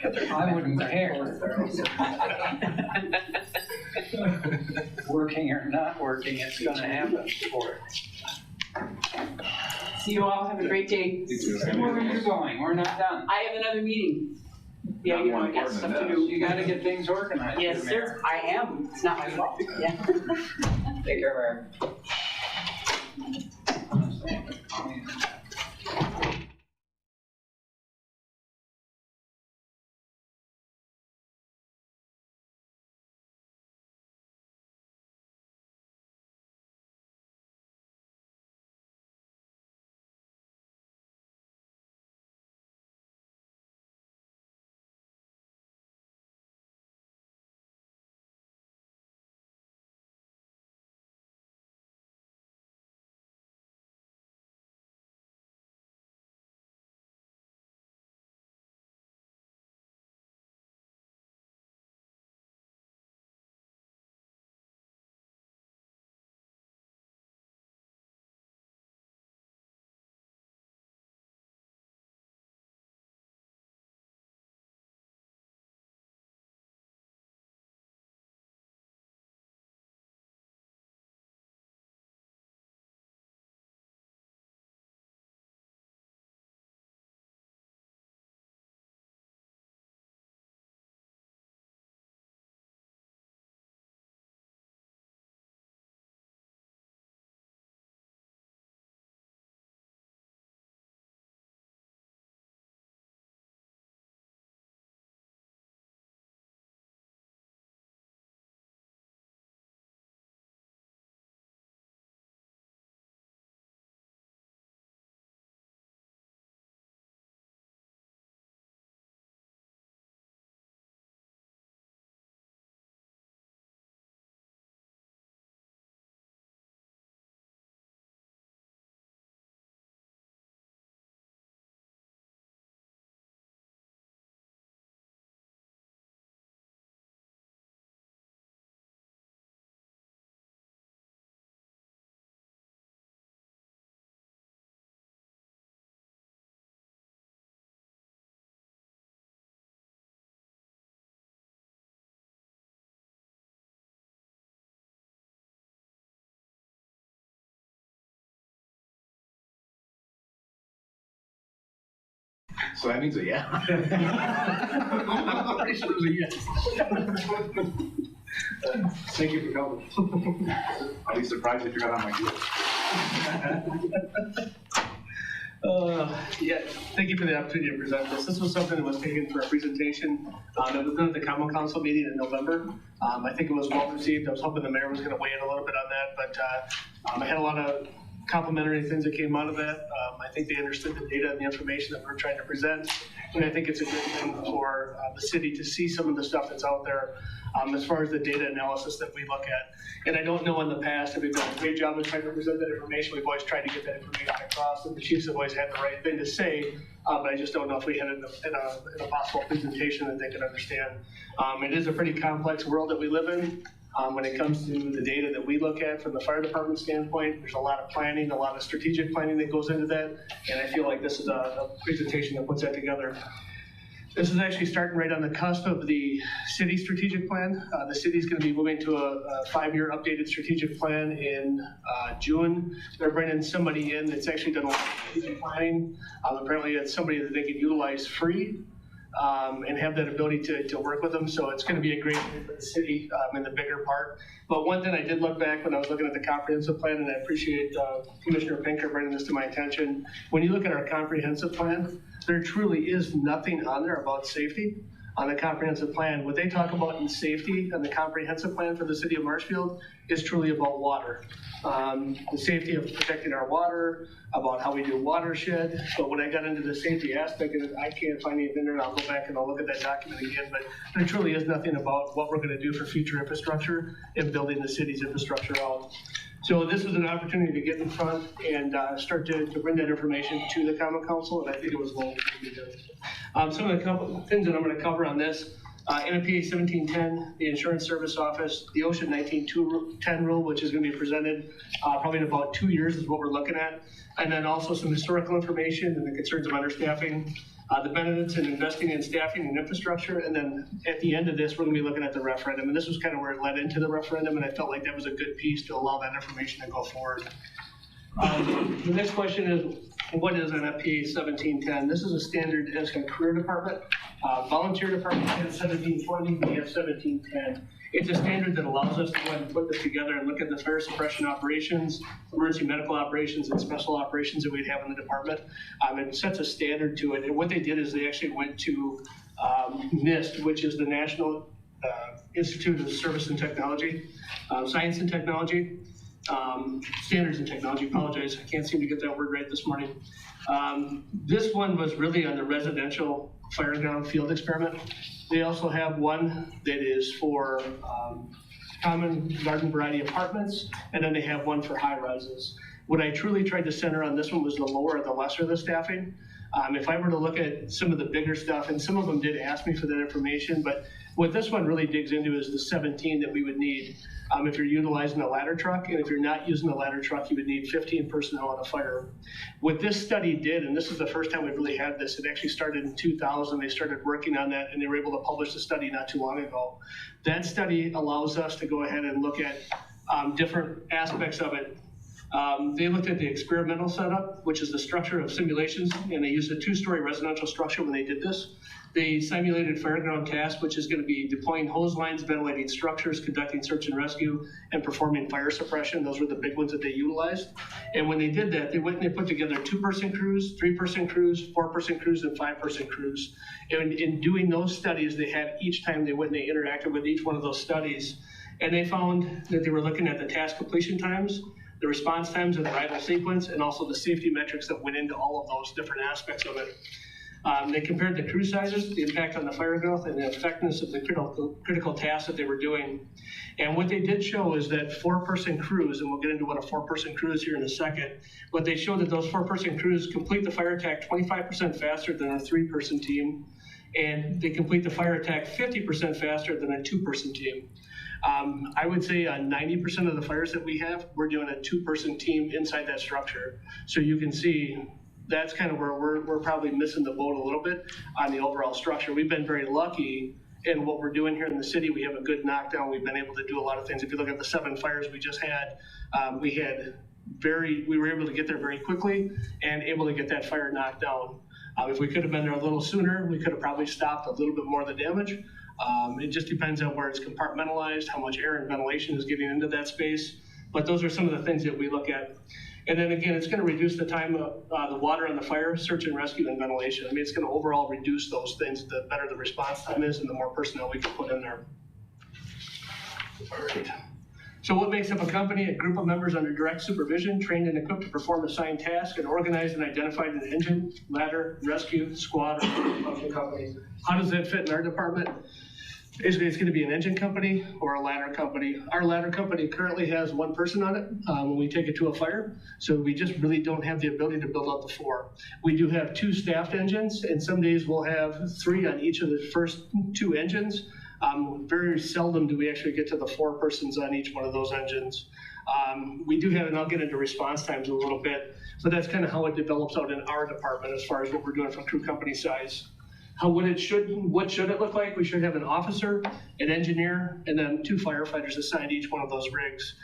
Speaker 2: good.
Speaker 1: I wouldn't care. Working or not working, it's going to happen for it.
Speaker 11: See you all, have a great day.
Speaker 1: Where are you going? We're not done.
Speaker 11: I have another meeting. Yeah, you know, I got stuff to do.
Speaker 1: You got to get things organized.
Speaker 11: Yes, sir, I am. It's not my fault. Yeah.
Speaker 10: Take care, Mayor.
Speaker 9: So that means a yeah.
Speaker 2: I'm pretty sure it was a yes. Thank you for coming.
Speaker 6: I'll be surprised if you got on my list.
Speaker 2: Yeah, thank you for the opportunity to present this. This was something that was taken for a presentation. It was done at the Common Council meeting in November. I think it was well received. I was hoping the mayor was going to weigh in a little bit on that, but I had a lot of complimentary things that came out of that. I think they understood the data and the information that we're trying to present. And I think it's a good thing for the city to see some of the stuff that's out there as far as the data analysis that we look at. And I don't know in the past if we've done a great job of trying to present that information. We've always tried to get that information across, and the chiefs have always had the right thing to say, but I just don't know if we had it in a possible presentation that they could understand. It is a pretty complex world that we live in. When it comes to the data that we look at from the fire department standpoint, there's a lot of planning, a lot of strategic planning that goes into that, and I feel like this is a presentation that puts that together. This is actually starting right on the cusp of the city strategic plan. The city's going to be moving to a 5-year updated strategic plan in June. They're bringing somebody in that's actually done a lot of strategic planning. Apparently it's somebody that they can utilize free and have that ability to work with them. So it's going to be a great thing for the city in the bigger part. But one thing I did look back when I was looking at the comprehensive plan, and I appreciate Commissioner Pinker bringing this to my attention. When you look at our comprehensive plan, there truly is nothing on there about safety on the comprehensive plan. What they talk about in safety on the comprehensive plan for the city of Marshfield is truly about water. The safety of protecting our water, about how we do watershed. But when I got into the safety aspect of it, I can't find anything there, and I'll go back and I'll look at that document again. But there truly is nothing about what we're going to do for future infrastructure and building the city's infrastructure out. So this was an opportunity to get in front and start to bring that information to the Common Council, and I think it was well done. Some of the things that I'm going to cover on this, NFPA 1710, the Insurance Service Office, the OSHA 1910 rule, which is going to be presented probably in about 2 years is what we're looking at, and then also some historical information and the concerns of understaffing, the benefits in investing in staffing and infrastructure, and then at the end of this, we're going to be looking at the referendum, and this was kind of where it led into the referendum, and I felt like that was a good piece to allow that information to go forward. The next question is, what is NFPA 1710? This is a standard as a career department. Volunteer department has 1720, we have 1710. It's a standard that allows us to go ahead and put this together and look at the fire suppression operations, emergency medical operations, and special operations that we'd have in the department. It sets a standard to it. And what they did is they actually went to NIST, which is the National Institute of Service and Technology, Science and Technology, Standards and Technology, apologize, I can't seem to get that word right this morning. This one was really on the residential fire ground field experiment. They also have one that is for common garden variety apartments, and then they have one for high rises. What I truly tried to center on this one was the lower or the lesser the staffing. If I were to look at some of the bigger stuff, and some of them did ask me for that information, but what this one really digs into is the 17 that we would need if you're utilizing a ladder truck, and if you're not using a ladder truck, you would need 15 personnel on a fire. What this study did, and this is the first time we've really had this, it actually started in 2000, they started working on that, and they were able to publish the study not too long ago. That study allows us to go ahead and look at different aspects of it. They looked at the experimental setup, which is the structure of simulations, and they used a 2-story residential structure when they did this. They simulated fireground tasks, which is going to be deploying hose lines, ventilating structures, conducting search and rescue, and performing fire suppression. Those were the big ones that they utilized. And when they did that, they went and they put together 2-person crews, 3-person crews, 4-person crews, and 5-person crews. And in doing those studies, they had each time they went and they interacted with each one of those studies. And they found that they were looking at the task completion times, the response times of the arrival sequence, and also the safety metrics that went into all of those different aspects of it. They compared the crew sizes, the impact on the fire growth, and the effectiveness of the critical tasks that they were doing. And what they did show is that 4-person crews, and we'll get into what a 4-person crew is here in a second, but they showed that those 4-person crews complete the fire attack 25% faster than a 3-person team, and they complete the fire attack 50% faster than a 2-person team. I would say on 90% of the fires that we have, we're doing a 2-person team inside that structure. So you can see that's kind of where we're probably missing the boat a little bit on the overall structure. We've been very lucky in what we're doing here in the city. We have a good knockdown. We've been able to do a lot of things. If you look at the 7 fires we just had, we were able to get there very quickly and able to get that fire knocked down. If we could have been there a little sooner, we could have probably stopped a little bit more of the damage. It just depends on where it's compartmentalized, how much air and ventilation is getting into that space. But those are some of the things that we look at. And then again, it's gonna reduce the time of the water on the fire, search and rescue, and ventilation. I mean, it's gonna overall reduce those things. The better the response time is and the more personnel we can put in there. All right. So what makes up a company? A group of members under direct supervision, trained and equipped to perform assigned tasks, and organized and identified an engine, ladder, rescue, squad, or function company. How does that fit in our department? Basically, it's gonna be an engine company or a ladder company. Our ladder company currently has one person on it when we take it to a fire. So we just really don't have the ability to build out the 4. We do have 2 staffed engines, and some days we'll have 3 on each of the first 2 engines. Very seldom do we actually get to the 4 persons on each one of those engines. We do have, and I'll get into response times a little bit, but that's kind of how it develops out in our department as far as what we're doing from crew company size. What should it look like? We should have an officer, an engineer, and then 2 firefighters assigned to each one of those rigs.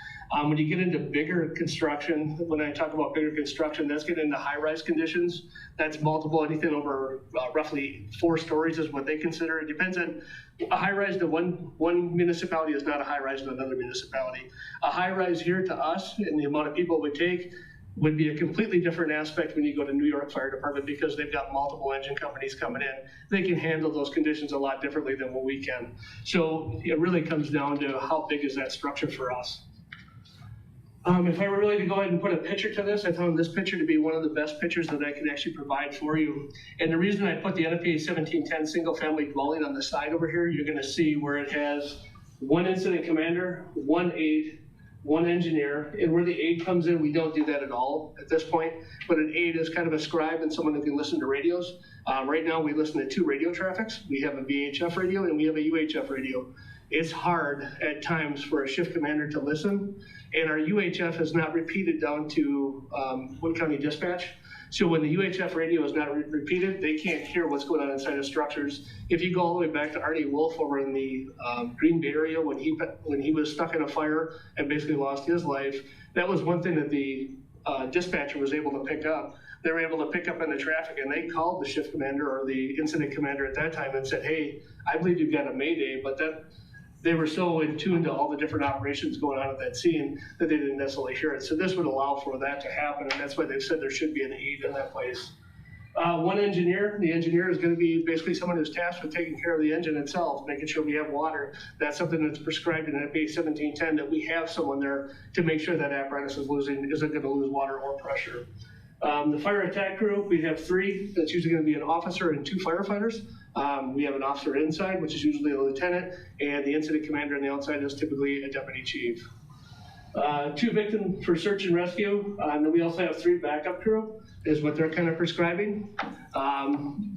Speaker 2: When you get into bigger construction, when I talk about bigger construction, that's getting into high-rise conditions. That's multiple, anything over roughly 4 stories is what they consider. It depends on a high-rise to one municipality is not a high-rise to another municipality. A high-rise here to us and the amount of people it would take would be a completely different aspect when you go to New York Fire Department because they've got multiple engine companies coming in. They can handle those conditions a lot differently than what we can. So it really comes down to how big is that structure for us. If I were really to go ahead and put a picture to this, I found this picture to be one of the best pictures that I can actually provide for you. And the reason I put the NFPA 1710 single family dwelling on the side over here, you're gonna see where it has 1 incident commander, 1 aide, 1 engineer, and where the aide comes in, we don't do that at all at this point, but an aide is kind of a scribe and someone who can listen to radios. Right now we listen to 2 radio traffics. We have a VHF radio and we have a UHF radio. It's hard at times for a shift commander to listen, and our UHF is not repeated down to Wood County Dispatch. So when the UHF radio is not repeated, they can't hear what's going on inside of structures. If you go all the way back to Artie Wolf over in the Green Bay area when he was stuck in a fire and basically lost his life, that was one thing that the dispatcher was able to pick up. They were able to pick up in the traffic, and they called the shift commander or the incident commander at that time and said, hey, I believe you've got a mayday, but they were so in tune to all the different operations going on at that scene that they didn't necessarily hear it. So this would allow for that to happen, and that's why they've said there should be an aide in that place. 1 engineer, the engineer is gonna be basically someone who's tasked with taking care of the engine itself, making sure we have water. That's something that's prescribed in NFPA 1710, that we have someone there to make sure that apparatus isn't gonna lose water or pressure. The fire attack crew, we have 3. That's usually gonna be an officer and 2 firefighters. We have an officer inside, which is usually a lieutenant, and the incident commander on the outside is typically a deputy chief. 2 victims for search and rescue, and then we also have 3 backup crew, is what they're kind of prescribing.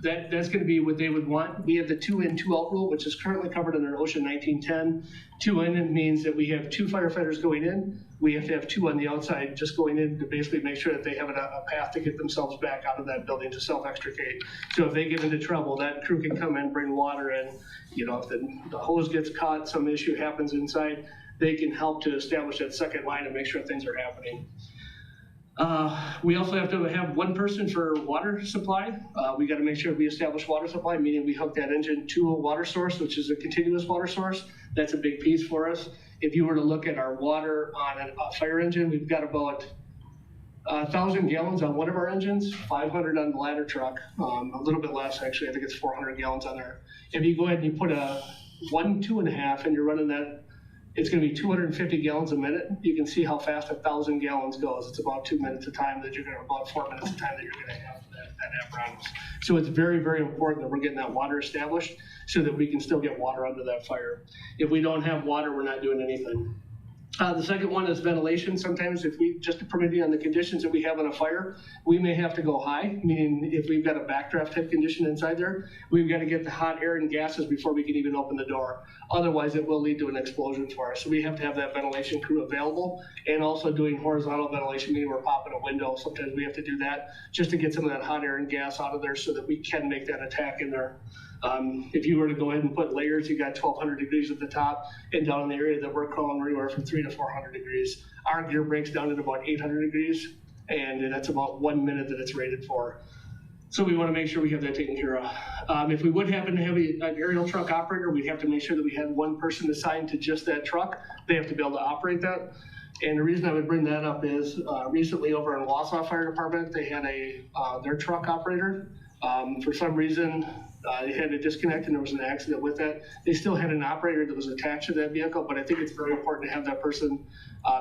Speaker 2: That's gonna be what they would want. We have the 2 in, 2 out rule, which is currently covered under OSHA 1910. 2 in means that we have 2 firefighters going in. We have to have 2 on the outside just going in to basically make sure that they have a path to get themselves back out of that building to self-extricate. So if they get into trouble, that crew can come in, bring water in. You know, if the hose gets caught, some issue happens inside, they can help to establish that second line and make sure things are happening. We also have to have 1 person for water supply. We got to make sure we establish water supply, meaning we hook that engine to a water source, which is a continuous water source. That's a big piece for us. If you were to look at our water on a fire engine, we've got about 1,000 gallons on one of our engines, 500 on the ladder truck, a little bit less actually. I think it's 400 gallons on there. If you go ahead and you put a 1 2.5 and you're running that, it's going to be 250 gallons a minute. You can see how fast 1,000 gallons goes. It's about 2 minutes of time that you're going to, about 4 minutes of time that you're going to have that apparatus. So it's very, very important that we're getting that water established so that we can still get water under that fire. If we don't have water, we're not doing anything. The second one is ventilation. Sometimes if we, just permitting on the conditions that we have on a fire, we may have to go high, meaning if we've got a backdraft type condition inside there, we've got to get the hot air and gases before we can even open the door. Otherwise, it will lead to an explosion for us. So we have to have that ventilation crew available, and also doing horizontal ventilation, meaning we're popping a window. Sometimes we have to do that just to get some of that hot air and gas out of there so that we can make that attack in there. If you were to go ahead and put layers, you got 1,200 degrees at the top, and down in the area that we're calling anywhere from 300 to 400 degrees. Our gear breaks down at about 800 degrees, and that's about 1 minute that it's rated for. So we want to make sure we have that taken care of. If we would happen to have an aerial truck operator, we'd have to make sure that we had one person assigned to just that truck. They have to be able to operate that. And the reason I would bring that up is recently over in Wausau Fire Department, they had their truck operator. For some reason, they had to disconnect and there was an accident with that. They still had an operator that was attached to that vehicle, but I think it's very important to have that person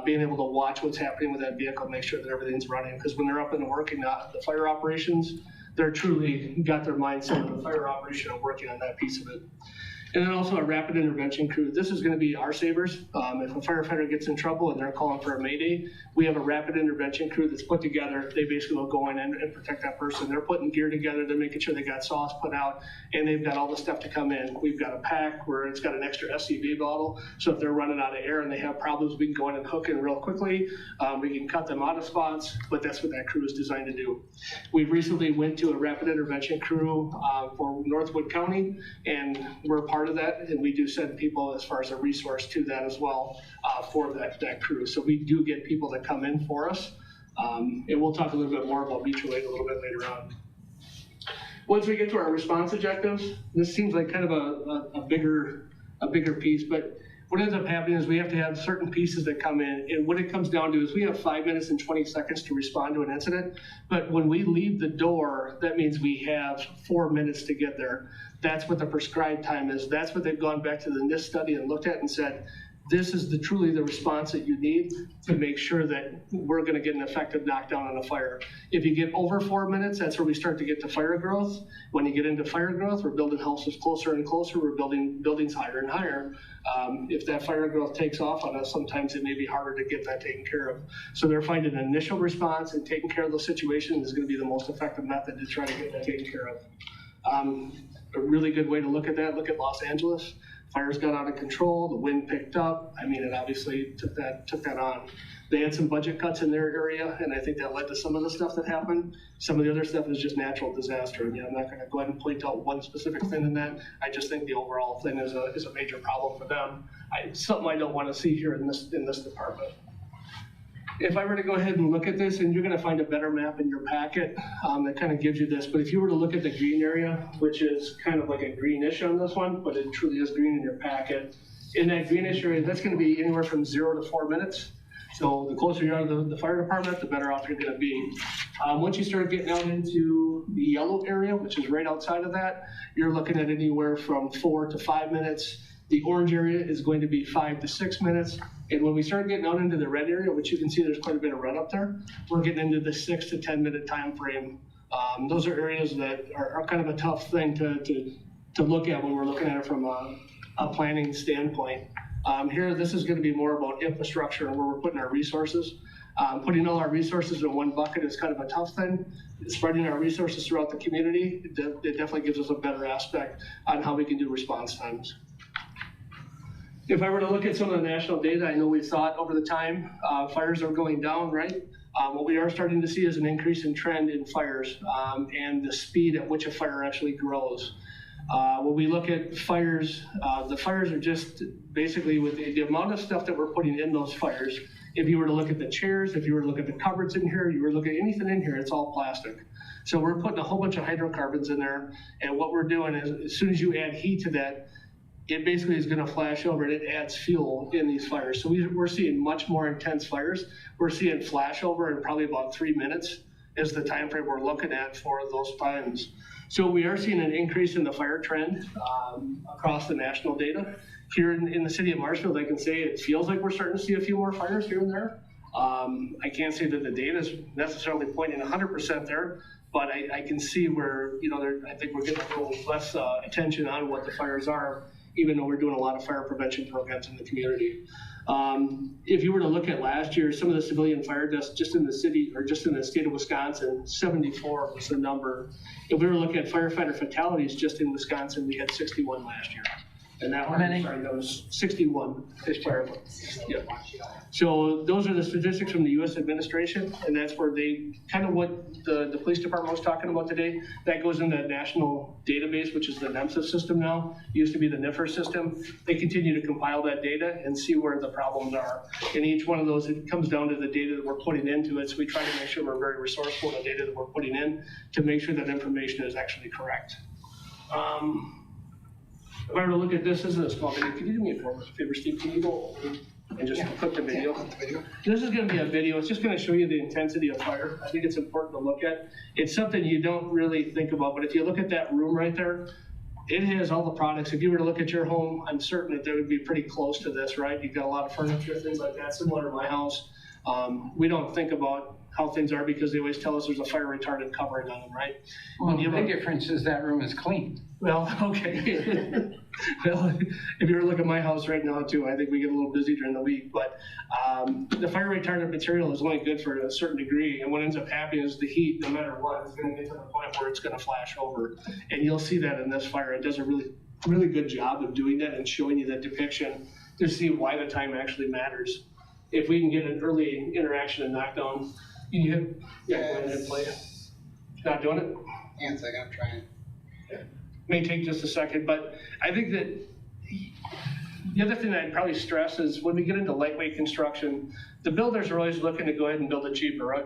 Speaker 2: being able to watch what's happening with that vehicle, make sure that everything's running. Because when they're up and working the fire operations, they're truly got their mindset on the fire operation and working on that piece of it. And then also a rapid intervention crew. This is going to be our savers. If a firefighter gets in trouble and they're calling for a mayday, we have a rapid intervention crew that's put together. They basically will go in and protect that person. They're putting gear together. They're making sure they got sauce put out, and they've got all the stuff to come in. We've got a pack where it's got an extra SCV bottle. So if they're running out of air and they have problems, we can go in and hook in real quickly. We can cut them out of spots, but that's what that crew is designed to do. We've recently went to a rapid intervention crew for Northwood County, and we're part of that, and we do send people as far as a resource to that as well for that crew. So we do get people that come in for us, and we'll talk a little bit more about mutual aid a little bit later on. Once we get to our response objectives, this seems like kind of a bigger piece, but what ends up happening is we have to have certain pieces that come in, and what it comes down to is we have 5 minutes and 20 seconds to respond to an incident, but when we leave the door, that means we have 4 minutes to get there. That's what the prescribed time is. That's what they've gone back to the NIST study and looked at and said, this is truly the response that you need to make sure that we're going to get an effective knockdown on a fire. If you get over 4 minutes, that's where we start to get to fire growth. When you get into fire growth, we're building houses closer and closer. We're building buildings higher and higher. If that fire growth takes off on us, sometimes it may be harder to get that taken care of. So they're finding an initial response and taking care of those situations is going to be the most effective method to try to get that taken care of. A really good way to look at that, look at Los Angeles. Fires got out of control, the wind picked up. I mean, it obviously took that on. They had some budget cuts in their area, and I think that led to some of the stuff that happened. Some of the other stuff is just natural disaster. I mean, I'm not gonna go ahead and point out one specific thing in that. I just think the overall thing is a major problem for them. Something I don't wanna see here in this department. If I were to go ahead and look at this, and you're gonna find a better map in your packet that kind of gives you this, but if you were to look at the green area, which is kind of like a greenish on this one, but it truly is green in your packet, in that greenish area, that's gonna be anywhere from 0 to 4 minutes. So the closer you are to the fire department, the better off you're gonna be. Once you start getting out into the yellow area, which is right outside of that, you're looking at anywhere from 4 to 5 minutes. The orange area is going to be 5 to 6 minutes. And when we start getting out into the red area, which you can see there's quite a bit of red up there, we're getting into the 6 to 10 minute time frame. Those are areas that are kind of a tough thing to look at when we're looking at it from a planning standpoint. Here, this is gonna be more about infrastructure and where we're putting our resources. Putting all our resources in one bucket is kind of a tough thing. Spreading our resources throughout the community, it definitely gives us a better aspect on how we can do response times. If I were to look at some of the national data, I know we saw it over the time, fires are going down, right? What we are starting to see is an increase in trend in fires and the speed at which a fire actually grows. When we look at fires, the fires are just basically with the amount of stuff that we're putting in those fires. If you were to look at the chairs, if you were to look at the cupboards in here, you were to look at anything in here, it's all plastic. So we're putting a whole bunch of hydrocarbons in there. And what we're doing is as soon as you add heat to that, it basically is gonna flash over and it adds fuel in these fires. So we're seeing much more intense fires. We're seeing flash over in probably about 3 minutes is the time frame we're looking at for those times. So we are seeing an increase in the fire trend across the national data. Here in the city of Marshfield, I can say it feels like we're starting to see a few more fires here and there. I can't say that the data is necessarily pointing 100% there, but I can see where, I think we're getting a little less attention on what the fires are, even though we're doing a lot of fire prevention programs in the community. If you were to look at last year, some of the civilian fire deaths just in the city or just in the state of Wisconsin, 74 was the number. If we were looking at firefighter fatalities just in Wisconsin, we had 61 last year. And that
Speaker 1: How
Speaker 2: one,
Speaker 1: many?
Speaker 2: sorry, that was 61 fire. Yeah. So those are the statistics from the US administration, and that's where they, kind of what the police department was talking about today, that goes in that national database, which is the NEMSIS system now, used to be the NIFR system. They continue to compile that data and see where the problems are. And each one of those, it comes down to the data that we're putting into it, so we try to make sure we're very resourceful in the data that we're putting in to make sure that information is actually correct. If I were to look at this, isn't a small video, can you do me a favor, Steve, can you go over and just click the video? This is gonna be a video, it's just gonna show you the intensity of fire. I think it's important to look at. It's something you don't really think about, but if you look at that room right there, it has all the products. If you were to look at your home, I'm certain that they would be pretty close to this, right? You've got a lot of furniture, things like that, similar to my house. We don't think about how things are because they always tell us there's a fire retardant covering on them, right?
Speaker 1: Well, the big difference is that room is clean.
Speaker 2: Well, okay. Well, if you were to look at my house right now too, I think we get a little busy during the week, but the fire retardant material is only good for a certain degree, and what ends up happening is the heat, no matter what, is gonna get to the point where it's gonna flash over. And you'll see that in this fire. It does a really good job of doing that and showing you that depiction to see why the time actually matters. If we can get an early interaction and knockdown, yeah, go ahead and play it. Not doing it?
Speaker 8: Hang on a second, I'm trying.
Speaker 2: May take just a second, but I think that the other thing that I'd probably stress is when we get into lightweight construction, the builders are always looking to go ahead and build it cheaper, right?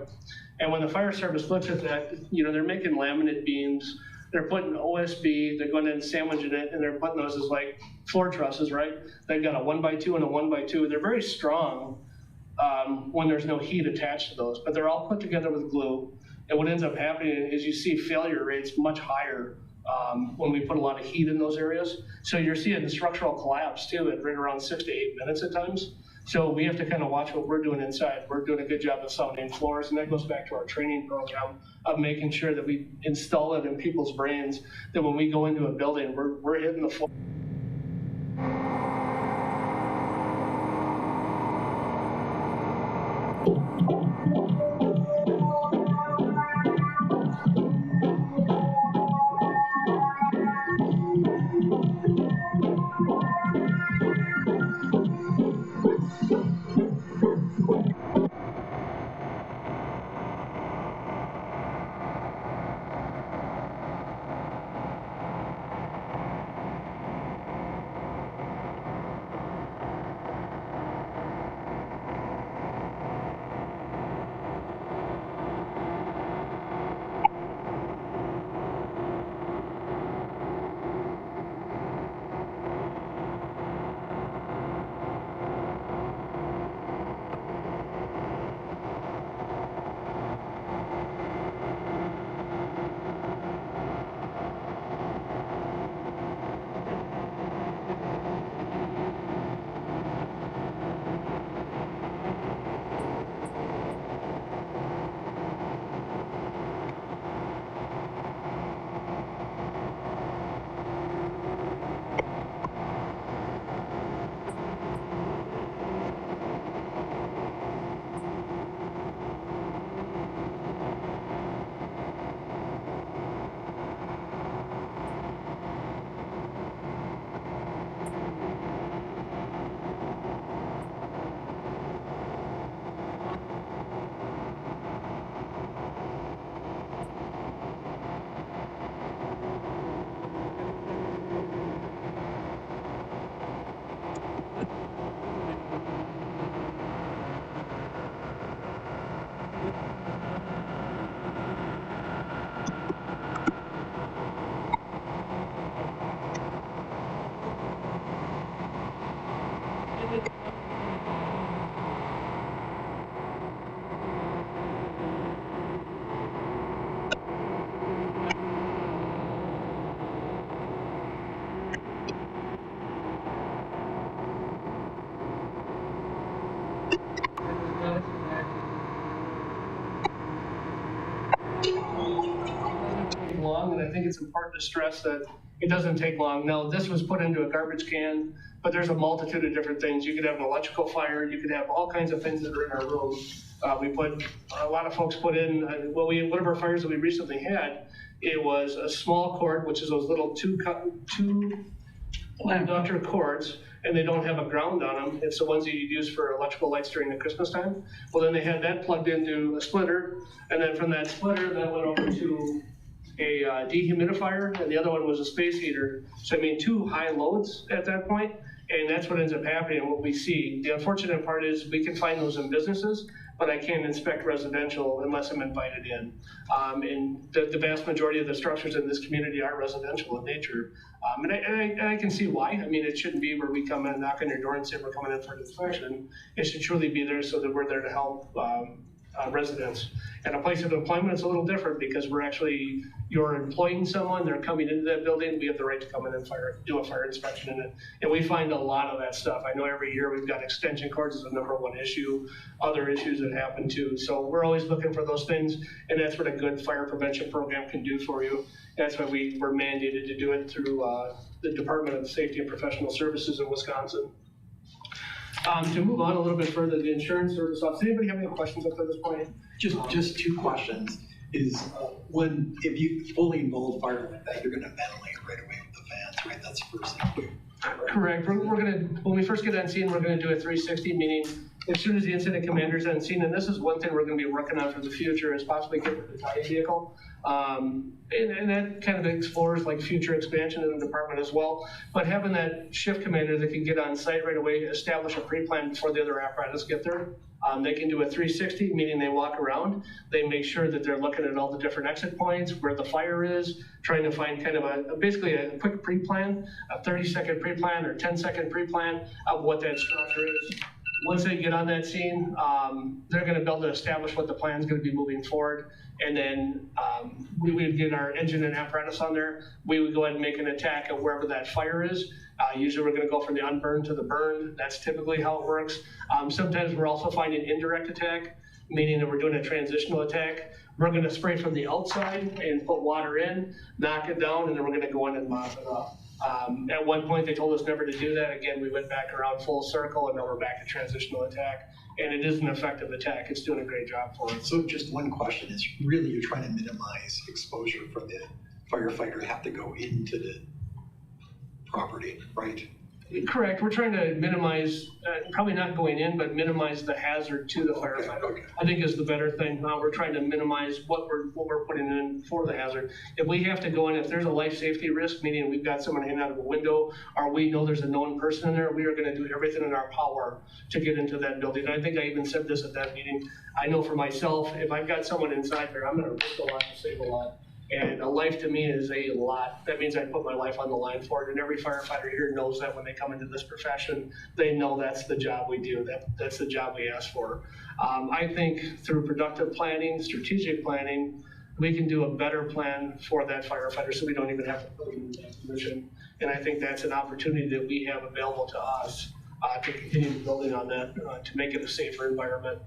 Speaker 2: And when the fire service looks at that, you know, they're making laminate beams, they're putting OSB, they're going in and sandwiching it, and they're putting those as like floor trusses, right? They've got a 1x2 and a 1x2. They're very strong when there's no heat attached to those, but they're all put together with glue. And what ends up happening is you see failure rates much higher when we put a lot of heat in those areas. So you're seeing structural collapse too at right around 6 to 8 minutes at times. So we have to kind of watch what we're doing inside. We're doing a good job of sounding floors, and that goes back to our training program of making sure that we install it in people's brains, that when we go into a building, we're hitting the floor. Long, and I think it's important to stress that it doesn't take long. Now, this was put into a garbage can, but there's a multitude of different things. You could have an electrical fire, you could have all kinds of things that are in our room. A lot of folks put in, one of our fires that we recently had, it was a small cord, which is those little two inductor cords, and they don't have a ground on them. It's the ones that you use for electrical lights during the Christmas time. Well, then they had that plugged into a splitter, and then from that splitter, that went over to a dehumidifier, and the other one was a space heater. So I mean, 2 high loads at that point, and that's what ends up happening and what we see. The unfortunate part is we can find those in businesses, but I can't inspect residential unless I'm invited in. And the vast majority of the structures in this community are residential in nature. And I can see why. I mean, it shouldn't be where we come in, knock on your door and say we're coming in for an inspection. It should truly be there so that we're there to help residents. And a place of employment is a little different because you're employing someone, they're coming into that building, we have the right to come in and do a fire inspection in it. And we find a lot of that stuff. I know every year we've got extension cords as the #1 issue, other issues that happen too. So we're always looking for those things, and that's what a good fire prevention program can do for you. That's why we're mandated to do it through the Department of Safety and Professional Services in Wisconsin. To move on a little bit further, the insurance service office, anybody have any questions up to this point?
Speaker 5: Just 2 questions. If you fully involve fire like that, you're gonna ventilate right away with the fans, right? That's the first thing.
Speaker 2: Correct. We're gonna, when we first get on scene, we're gonna do a 360, meaning as soon as the incident commander's on scene, and this is one thing we're gonna be working on for the future, is possibly get a battalion vehicle. And that kind of explores like future expansion in the department as well. But having that shift commander that can get on site right away, establish a pre-plan before the other apparatus get there. They can do a 360, meaning they walk around. They make sure that they're looking at all the different exit points, where the fire is, trying to find kind of basically a quick pre-plan, a 30-second pre-plan or 10-second pre-plan of what that structure is. Once they get on that scene, they're going to be able to establish what the plan is going to be moving forward. And then we would get our engine and apparatus on there. We would go ahead and make an attack at wherever that fire is. Usually we're going to go from the unburned to the burned. That's typically how it works. Sometimes we're also finding indirect attack, meaning that we're doing a transitional attack. We're going to spray from the outside and put water in, knock it down, and then we're going to go in and mop it up. At one point, they told us never to do that. Again, we went back around full circle, and now we're back to transitional attack. And it is an effective attack. It's doing a great job for us.
Speaker 5: So just one question is, really you're trying to minimize exposure for the firefighter to have to go into the property, right?
Speaker 2: Correct. We're trying to minimize, probably not going in, but minimize the hazard to the firefighter. Okay. I think is the better thing. We're trying to minimize what we're putting in for the hazard. If we have to go in, if there's a life safety risk, meaning we've got someone hanging out of a window, or we know there's a known person in there, we are going to do everything in our power to get into that building. And I think I even said this at that meeting. I know for myself, if I've got someone inside there, I'm going to risk a lot to save a lot. And a life to me is a lot. That means I put my life on the line for it. And every firefighter here knows that when they come into this profession, they know that's the job we do. That's the job we ask for. I think through productive planning, strategic planning, we can do a better plan for that firefighter so we don't even have to put them in that position. And I think that's an opportunity that we have available to us to continue building on that, to make it a safer environment.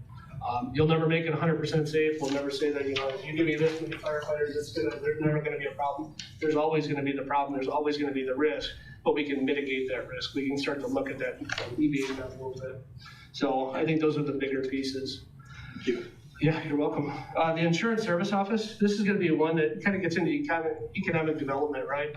Speaker 2: You'll never make it 100% safe. We'll never say that, if you give me this many firefighters, there's never going to be a problem. There's always going to be the problem. There's always going to be the risk, but we can mitigate that risk. We can start to look at that and alleviate that a little bit. So I think those are the bigger pieces.
Speaker 5: Thank you.
Speaker 2: Yeah, you're welcome. The insurance service office, this is going to be one that kind of gets into economic development, right?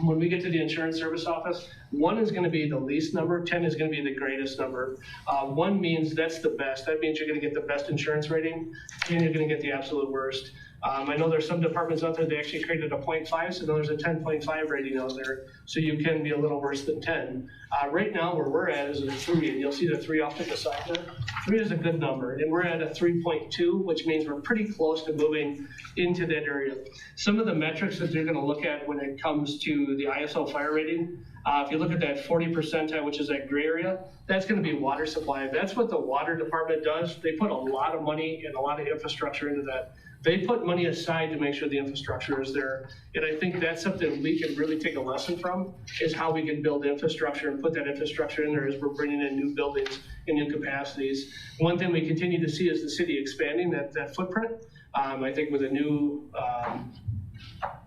Speaker 2: When we get to the insurance service office, 1 is going to be the least number, 10 is going to be the greatest number. 1 means that's the best. That means you're going to get the best insurance rating, and you're going to get the absolute worst. I know there's some departments out there, they actually created a 0.5, so there's a 10.5 rating out there, so you can be a little worse than 10. Right now, where we're at is a 3, and you'll see the 3 off to the side there. 3 is a good number, and we're at a 3.2, which means we're pretty close to moving into that area. Some of the metrics that they're gonna look at when it comes to the ISO fire rating, if you look at that 40 percentile, which is that gray area, that's gonna be water supply. That's what the water department does. They put a lot of money and a lot of infrastructure into that. They put money aside to make sure the infrastructure is there. And I think that's something we can really take a lesson from, is how we can build infrastructure and put that infrastructure in there as we're bringing in new buildings and new capacities. One thing we continue to see is the city expanding that footprint. I think with a new,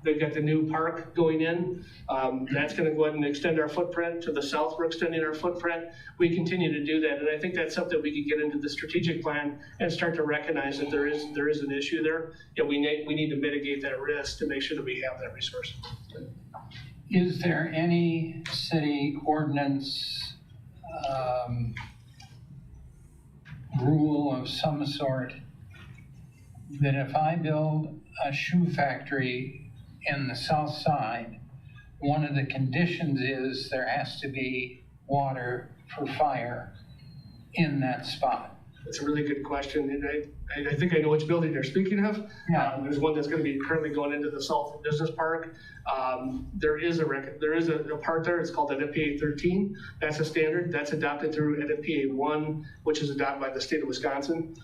Speaker 2: they've got the new park going in. That's going to go ahead and extend our footprint. To the south, we're extending our footprint. We continue to do that, and I think that's something we could get into the strategic plan and start to recognize that there is an issue there, and we need to mitigate that risk to make sure that we have that resource.
Speaker 1: Is there any city ordinance rule of some sort that if I build a shoe factory in the south side, one of the conditions is there has to be water for fire in that spot?
Speaker 2: That's a really good question, and I think I know which building you're speaking of.
Speaker 1: Yeah.
Speaker 2: There's one that's gonna be currently going into the South Business Park. There is a part there, it's called NFPA 13. That's a standard, that's adopted through NFPA 1, which is adopted by the state of Wisconsin.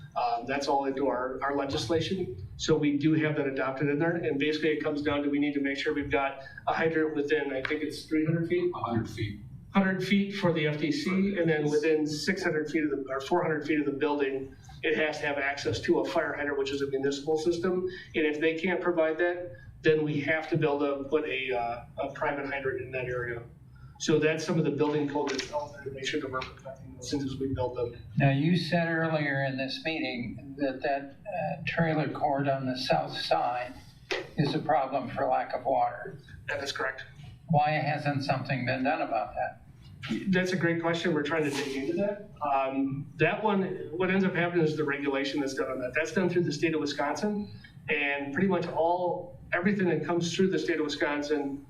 Speaker 2: That's all into our legislation. So we do have that adopted in there, and basically it comes down to we need to make sure we've got a hydrant within, I think it's 300 feet?
Speaker 12: 100 feet.
Speaker 2: 100 feet for the FDC, and then within 600 feet of the, or 400 feet of the building, it has to have access to a fire hydrant, which is a municipal system. And if they can't provide that, then we have to put a private hydrant in that area. So that's some of the building code that's out there to make sure that we're protecting those things as we build them.
Speaker 1: Now, you said earlier in this meeting that trailer court on the south side is a problem for lack of water.
Speaker 2: That is correct.
Speaker 1: Why hasn't something been done about that?
Speaker 2: That's a great question. We're trying to dig into that. That one, what ends up happening is the regulation that's done on that. That's done through the state of Wisconsin, and pretty much everything that comes through the state of Wisconsin,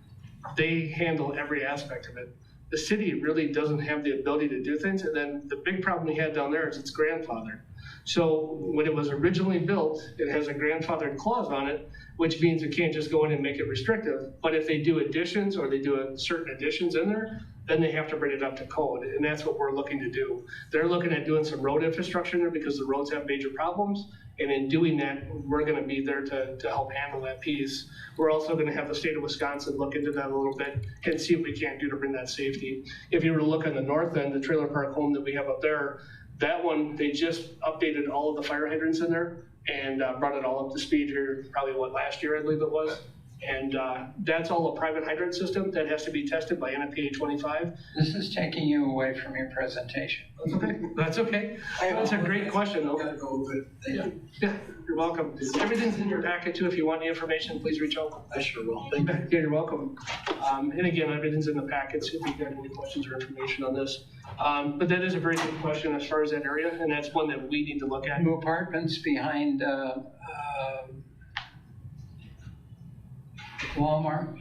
Speaker 2: they handle every aspect of it. The city really doesn't have the ability to do things, and then the big problem we had down there is it's grandfathered. So when it was originally built, it has a grandfathered clause on it, which means it can't just go in and make it restrictive. But if they do additions or they do certain additions in there, then they have to bring it up to code, and that's what we're looking to do. They're looking at doing some road infrastructure in there because the roads have major problems, and in doing that, we're gonna be there to help handle that piece. We're also gonna have the state of Wisconsin look into that a little bit and see what we can do to bring that safety. If you were to look on the north end, the trailer park home that we have up there, that one, they just updated all of the fire hydrants in there and brought it all up to speed here, probably last year, I believe it was. And that's all a private hydrant system that has to be tested by NFPA 25.
Speaker 1: This is taking you away from your presentation.
Speaker 2: That's okay. That's okay. That's a great question, though.
Speaker 5: Gotta go, but thank you.
Speaker 2: Yeah, you're welcome. Everything's in your packet too. If you want any information, please reach out.
Speaker 5: I sure will. Thank you.
Speaker 2: Yeah, you're welcome. And again, everything's in the packets if you've got any questions or information on this. But that is a very good question as far as that area, and that's one that we need to look at.
Speaker 1: New apartments behind Walmart?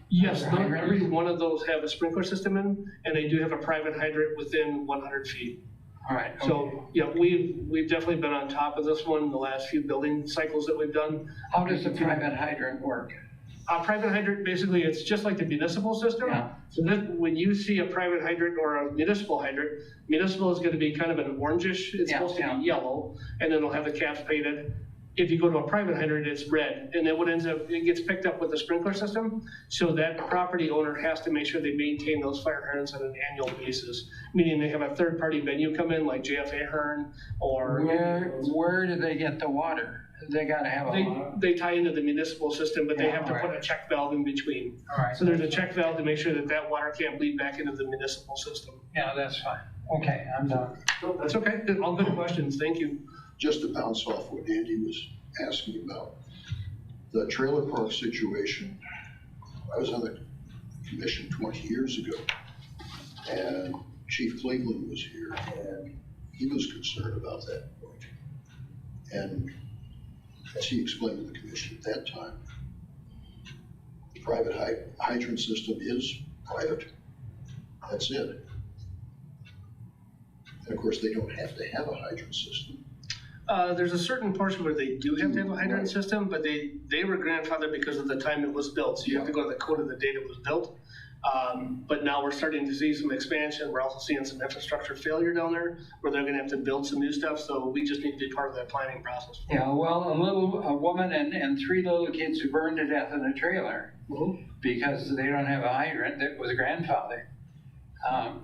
Speaker 2: Yes, every one of those have a sprinkler system in, and they do have a private hydrant within 100 feet.
Speaker 1: All right.
Speaker 2: So, yeah, we've definitely been on top of this one the last few building cycles that we've done.
Speaker 1: How does a private hydrant work?
Speaker 2: A private hydrant, basically, it's just like the municipal system.
Speaker 1: Yeah.
Speaker 2: So that when you see a private hydrant or a municipal hydrant, municipal is gonna be kind of an orangish, it's supposed to be yellow, and then it'll have the caps painted. If you go to a private hydrant, it's red, and then what ends up, it gets picked up with the sprinkler system, so that property owner has to make sure they maintain those fire hydrants on an annual basis, meaning they have a third-party venue come in, like JFA Hearn, or...
Speaker 1: Where do they get the water? They gotta have a...
Speaker 2: They tie into the municipal system, but they have to put a check valve in between.
Speaker 1: All right.
Speaker 2: So there's a check valve to make sure that that water can't bleed back into the municipal system.
Speaker 1: Yeah, that's fine. Okay, I'm done.
Speaker 2: No, that's okay, all good questions, thank you.
Speaker 4: Just to bounce off what Andy was asking about, the trailer park situation, I was on the commission 20 years ago, and Chief Cleveland was here, and he was concerned about that point. And as he explained to the commission at that time, the private hydrant system is private. That's it. And of course, they don't have to have a hydrant system.
Speaker 2: There's a certain portion where they do have to have a hydrant system, but they were grandfathered because of the time it was built. So you have to go to the code of the date it was built. But now we're starting to see some expansion. We're also seeing some infrastructure failure down there where they're gonna have to build some new stuff. So we just need to be part of that planning process.
Speaker 1: Yeah, well, a woman and 3 little kids who burned to death in a trailer because they don't have a hydrant that was grandfathered.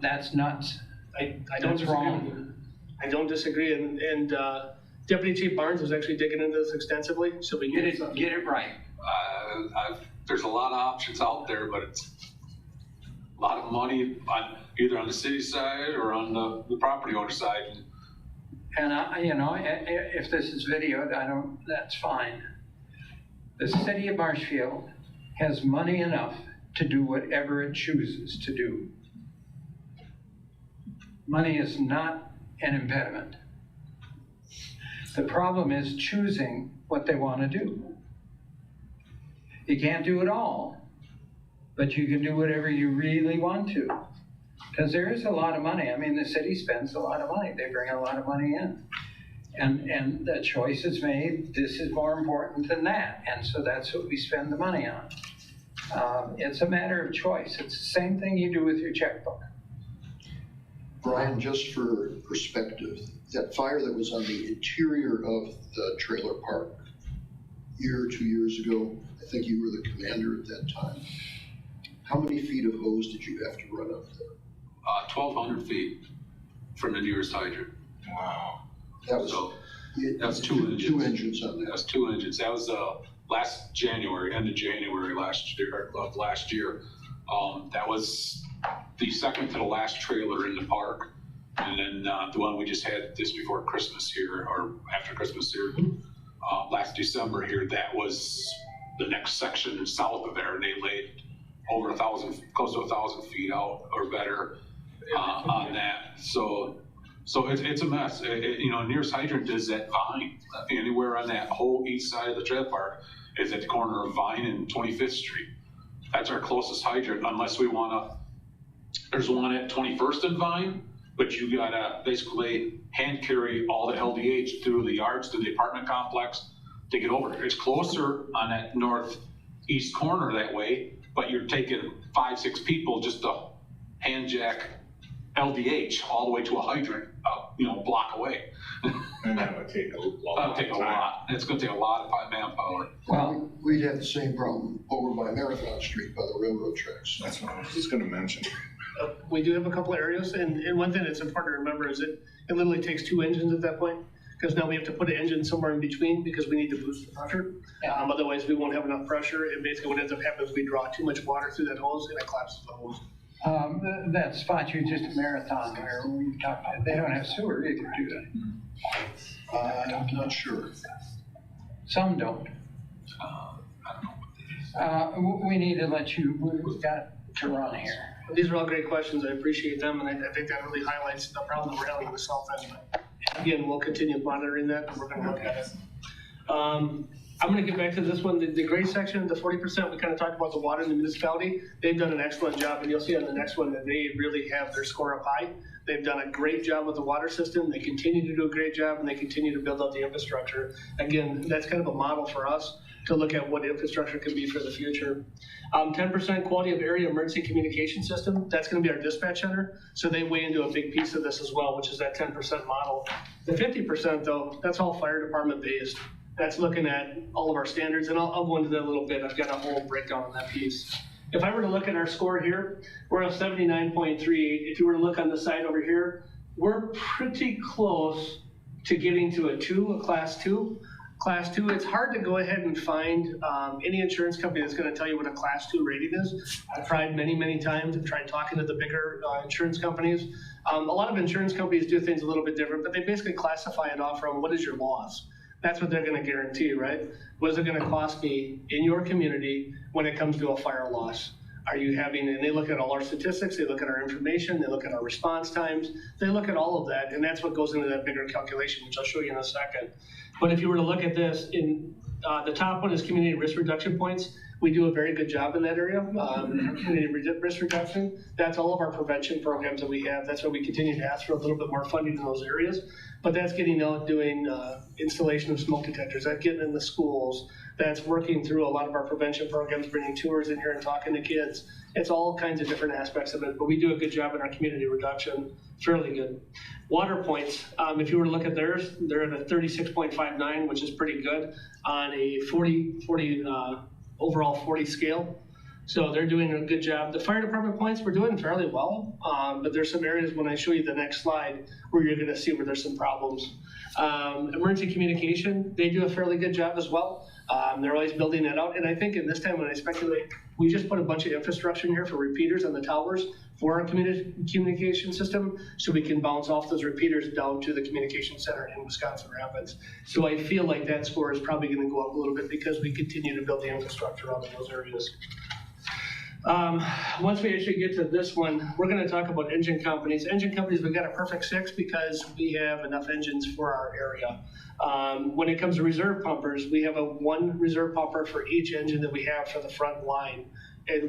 Speaker 1: That's nuts.
Speaker 2: I don't disagree.
Speaker 1: wrong.
Speaker 2: I don't disagree, and Deputy Chief Barnes was actually digging into this extensively, so we
Speaker 1: Get it right.
Speaker 12: There's a lot of options out there, but it's a lot of money either on the city side or on the property owner side.
Speaker 1: And if this is videoed, that's fine. The city of Marshfield has money enough to do whatever it chooses to do. Money is not an impediment. The problem is choosing what they want to do. You can't do it all, but you can do whatever you really want to. Because there is a lot of money. I mean, the city spends a lot of money. They bring a lot of money in. And the choice is made, this is more important than that. And so that's what we spend the money on. It's a matter of choice. It's the same thing you do with your checkbook.
Speaker 4: Brian, just for perspective, that fire that was on the interior of the trailer park a year or 2 years ago, I think you were the commander at that time. How many feet of hose did you have to run up there?
Speaker 12: 1,200 feet from the nearest hydrant.
Speaker 7: Wow.
Speaker 4: That was,
Speaker 12: So,
Speaker 4: that's
Speaker 12: two engines.
Speaker 4: Two engines on that.
Speaker 12: That's 2 engines. That was last January, end of January last year. That was the second to the last trailer in the park. And then the one we just had just before Christmas here, or after Christmas here, last December here, that was the next section south of there. And they laid over 1,000, close to 1,000 feet out or better on that. So it's a mess. Nearest hydrant is at Vine. Anywhere on that whole east side of the trailer park is at the corner of Vine and 25th Street. That's our closest hydrant, unless we there's one at 21st and Vine, but you gotta basically hand carry all the LDH through the yards to the apartment complex to get over there. It's closer on that northeast corner that way, but you're taking 5-6 people just to hand jack LDH all the way to a hydrant, a block away.
Speaker 6: And that would take a lot
Speaker 12: That'll take a lot. It's gonna take a lot of manpower.
Speaker 1: Well,
Speaker 4: We'd have the same problem over by Marathon Street by the railroad tracks.
Speaker 6: That's what I was just gonna mention.
Speaker 2: We do have a couple of areas, and one thing that's important to remember is it literally takes 2 engines at that point, because now we have to put an engine somewhere in between because we need to boost the pressure. Otherwise, we won't have enough pressure, and basically what ends up happening is we draw too much water through that hose, and it collapses the hose.
Speaker 1: that spot you just at Marathon where we talked, they don't have sewer either, do they?
Speaker 4: I'm not sure.
Speaker 1: Some don't. We need to let you, we've got to run here.
Speaker 2: These are all great questions. I appreciate them, and I think that really highlights the problem that we're having in the south end. Again, we'll continue monitoring that, and we're gonna look at it. I'm gonna get back to this one, the gray section, the 40%, we kind of talked about the water in the municipality. They've done an excellent job, and you'll see on the next one that they really have their score up high. They've done a great job with the water system. They continue to do a great job, and they continue to build out the infrastructure. Again, that's kind of a model for us to look at what infrastructure can be for the future. 10% quality of area emergency communication system, that's gonna be our dispatch center. So they weigh into a big piece of this as well, which is that 10% model. The 50% though, that's all fire department based. That's looking at all of our standards, and I'll go into that a little bit. I've got a whole breakdown on that piece. If I were to look at our score here, we're at 79.38. If you were to look on the side over here, we're pretty close to getting to a 2, a class 2. Class 2, it's hard to go ahead and find any insurance company that's going to tell you what a class 2 rating is. I've tried many, many times. I've tried talking to the bigger insurance companies. A lot of insurance companies do things a little bit different, but they basically classify it off from what is your loss. That's what they're going to guarantee, right? What is it going to cost me in your community when it comes to a fire loss? Are you having, and they look at all our statistics, they look at our information, they look at our response times, they look at all of that, and that's what goes into that bigger calculation, which I'll show you in a second. But if you were to look at this, in the top one is community risk reduction points. We do a very good job in that area. Community risk reduction, that's all of our prevention programs that we have. That's why we continue to ask for a little bit more funding in those areas. But that's getting out doing installation of smoke detectors, that's getting in the schools, that's working through a lot of our prevention programs, bringing tours in here and talking to kids. It's all kinds of different aspects of it, but we do a good job in our community reduction, fairly good. Water points, if you were to look at theirs, they're at a 36.59, which is pretty good on a 40 overall 40 scale. So they're doing a good job. The fire department points, we're doing fairly well, but there's some areas when I show you the next slide where you're gonna see where there's some problems. Emergency communication, they do a fairly good job as well. They're always building that out, and I think in this time when I speculate, we just put a bunch of infrastructure in here for repeaters on the towers for our communication system, so we can bounce off those repeaters down to the communication center in Wisconsin Rapids. So I feel like that score is probably gonna go up a little bit because we continue to build the infrastructure out in those areas. Once we actually get to this one, we're gonna talk about engine companies. Engine companies, we've got a perfect 6 because we have enough engines for our area. When it comes to reserve pumpers, we have one reserve pumper for each engine that we have for the front line,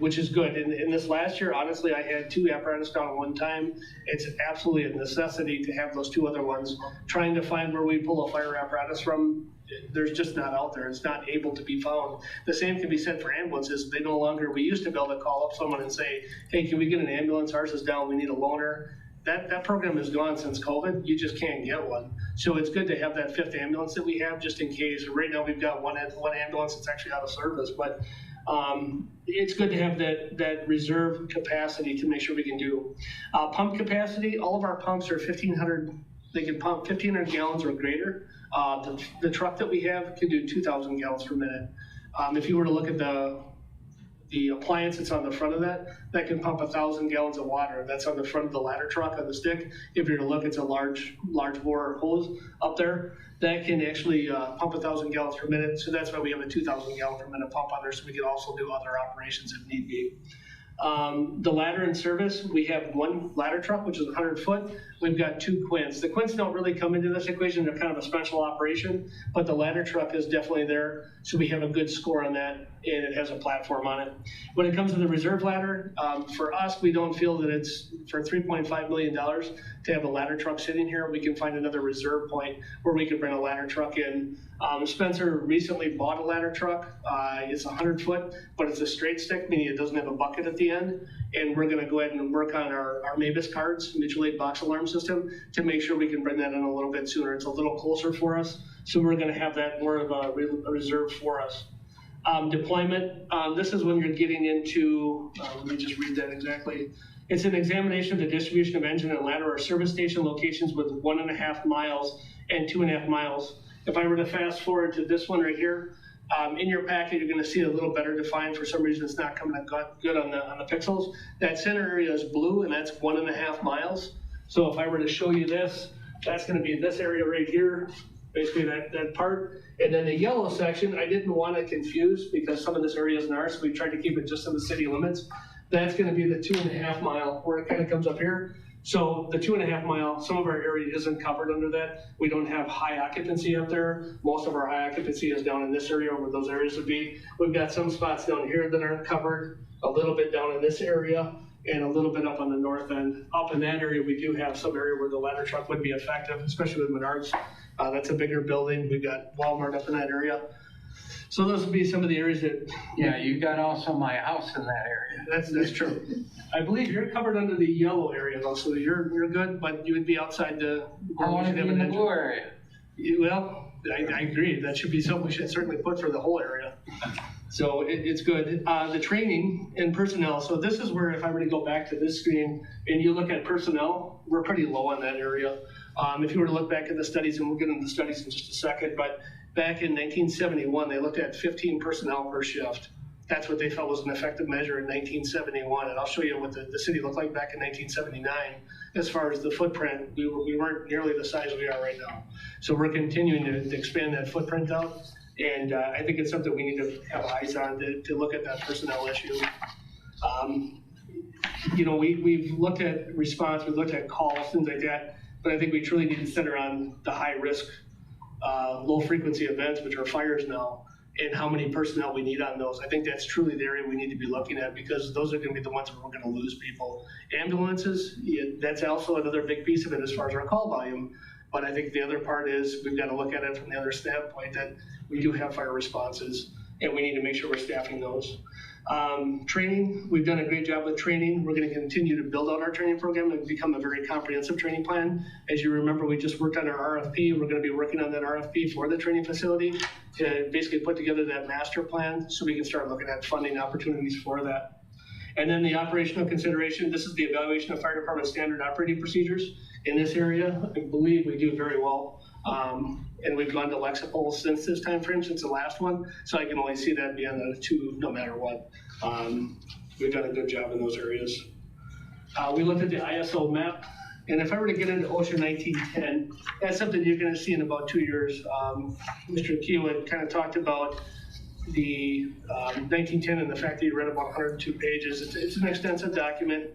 Speaker 2: which is good. In this last year, honestly, I had 2 apparatus down at one time. It's absolutely a necessity to have those 2 other ones. Trying to find where we pull a fire apparatus from, there's just not out there. It's not able to be found. The same can be said for ambulances. They no longer, we used to be able to call up someone and say, hey, can we get an ambulance? Ours is down, we need a loaner. That program is gone since COVID. You just can't get one. So it's good to have that 5th ambulance that we have just in case. Right now we've got one ambulance that's actually out of service, but it's good to have that reserve capacity to make sure we can do. Pump capacity, all of our pumps are 1,500, they can pump 1,500 gallons or greater. The truck that we have can do 2,000 gallons per minute. If you were to look at the appliance that's on the front of that can pump 1,000 gallons of water. That's on the front of the ladder truck on the stick. If you're to look, it's a large bore hose up there that can actually pump 1,000 gallons per minute. So that's why we have a 2,000 gallon per minute pump on there, so we can also do other operations if need be. The ladder in service, we have one ladder truck, which is 100 foot. We've got 2 quints. The quints don't really come into this equation. They're kind of a special operation, but the ladder truck is definitely there. So we have a good score on that, and it has a platform on it. When it comes to the reserve ladder, for us, we don't feel that it's for $3.5 million to have a ladder truck sitting here. We can find another reserve point where we could bring a ladder truck in. Spencer recently bought a ladder truck. It's 100 foot, but it's a straight stick, meaning it doesn't have a bucket at the end. And we're gonna go ahead and work on our MABUS cards, mutual aid box alarm system, to make sure we can bring that in a little bit sooner. It's a little closer for us, so we're gonna have that more of a reserve for us. Deployment, this is when you're getting into, let me just read that exactly. It's an examination of the distribution of engine and ladder or service station locations with 1.5 miles and 2.5 miles. If I were to fast forward to this one right here, in your packet, you're gonna see it a little better defined. For some reason, it's not coming out good on the pixels. That center area is blue, and that's 1.5 miles. So if I were to show you this, that's gonna be this area right here, basically that part. And then the yellow section, I didn't want to confuse because some of this area is ours, so we tried to keep it just in the city limits. That's gonna be the 2.5 mile, where it kind of comes up here. So the 2.5 mile, some of our area isn't covered under that. We don't have high occupancy up there. Most of our high occupancy is down in this area where those areas would be. We've got some spots down here that aren't covered, a little bit down in this area, and a little bit up on the north end. Up in that area, we do have some area where the ladder truck would be effective, especially with Menards. That's a bigger building. We've got Walmart up in that area. So those would be some of the areas that.
Speaker 1: Yeah, you got also my house in that area.
Speaker 2: That's true. I believe you're covered under the yellow area though, so you're good, but you would be outside the.
Speaker 1: I want to be in the blue area.
Speaker 2: Well, I agree. That should be something we should certainly put for the whole area. So it's good. The training and personnel. So this is where if I were to go back to this screen and you look at personnel, we're pretty low on that area. If you were to look back at the studies, and we'll get into the studies in just a second, but back in 1971, they looked at 15 personnel per shift. That's what they felt was an effective measure in 1971. And I'll show you what the city looked like back in 1979. As far as the footprint, we weren't nearly the size we are right now. So we're continuing to expand that footprint out. And I think it's something we need to have eyes on to look at that personnel issue. You know, we've looked at response, we've looked at calls, things like that, but I think we truly need to center on the high risk, low frequency events, which are fires now, and how many personnel we need on those. I think that's truly the area we need to be looking at because those are gonna be the ones where we're gonna lose people. Ambulances, that's also another big piece of it as far as our call volume. But I think the other part is we've got to look at it from the other standpoint that we do have fire responses and we need to make sure we're staffing those. Training, we've done a great job with training. We're going to continue to build out our training program and become a very comprehensive training plan. As you remember, we just worked on our RFP. We're going to be working on that RFP for the training facility to basically put together that master plan so we can start looking at funding opportunities for that. And then the operational consideration, this is the evaluation of fire department standard operating procedures. In this area, I believe we do very well. And we've gone to Lexipol since this time frame, since the last one, so I can only see that being the two no matter what. We've done a good job in those areas. We looked at the ISO map, and if I were to get into OSHA 1910, that's something you're gonna see in about 2 years. Mr. Keel had kind of talked about the 1910 and the fact that you read about 102 pages. It's an extensive document.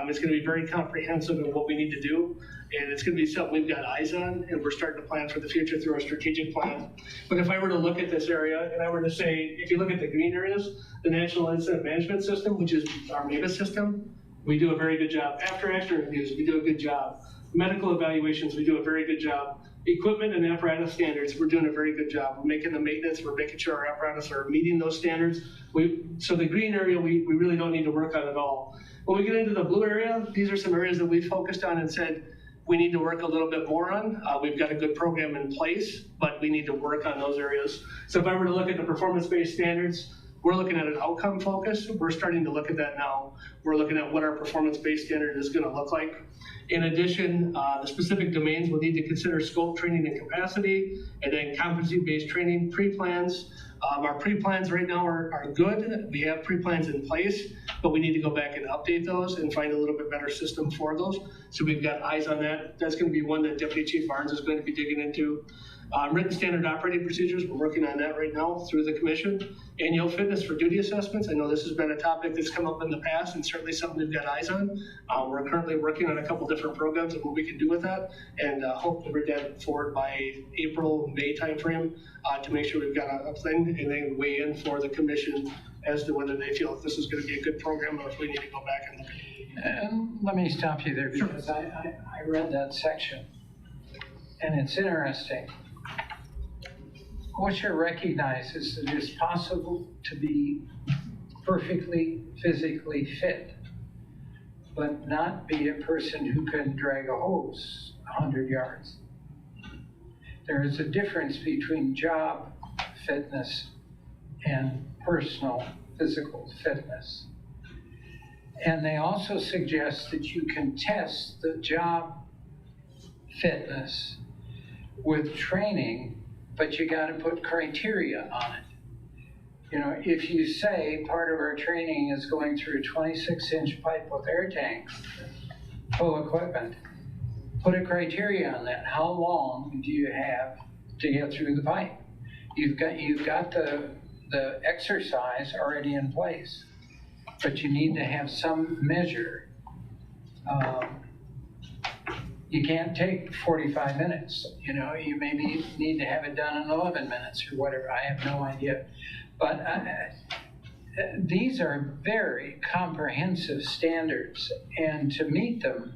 Speaker 2: It's gonna be very comprehensive in what we need to do, and it's gonna be something we've got eyes on, and we're starting to plan for the future through our strategic plan. But if I were to look at this area, and I were to say, if you look at the green areas, the National Incident Management System, which is our MABUS system, we do a very good job. After accident reviews, we do a good job. Medical evaluations, we do a very good job. Equipment and apparatus standards, we're doing a very good job. We're making the maintenance, we're making sure our apparatus are meeting those standards. So the green area, we really don't need to work on at all. When we get into the blue area, these are some areas that we focused on and said, we need to work a little bit more on. We've got a good program in place, but we need to work on those areas. So if I were to look at the performance-based standards, we're looking at an outcome focus. We're starting to look at that now. We're looking at what our performance-based standard is gonna look like. In addition, the specific domains will need to consider scope, training, and capacity, and then competency-based training, pre-plans. Our pre-plans right now are good. We have pre-plans in place, but we need to go back and update those and find a little bit better system for those. So we've got eyes on that. That's gonna be one that Deputy Chief Barnes is going to be digging into. Written standard operating procedures, we're working on that right now through the commission. Annual fitness for duty assessments, I know this has been a topic that's come up in the past and certainly something we've got eyes on. We're currently working on a couple different programs and what we can do with that, and hope to bring that forward by April, May timeframe to make sure we've got a thing, and then weigh in for the commission as to whether they feel this is gonna be a good program or if we need to go back and look at it.
Speaker 1: And let me stop you there because I read that section, and it's interesting. OSHA recognizes that it's possible to be perfectly physically fit, but not be a person who can drag a hose 100 yards. There is a difference between job fitness and personal physical fitness. And they also suggest that you can test the job fitness with training, but you got to put criteria on it. You know, if you say part of our training is going through a 26-inch pipe with air tanks, full equipment, put a criteria on that. How long do you have to get through the pipe? You've got the exercise already in place, but you need to have some measure. You can't take 45 minutes, you know, you maybe need to have it done in 11 minutes or whatever, I have no idea. But these are very comprehensive standards, and to meet them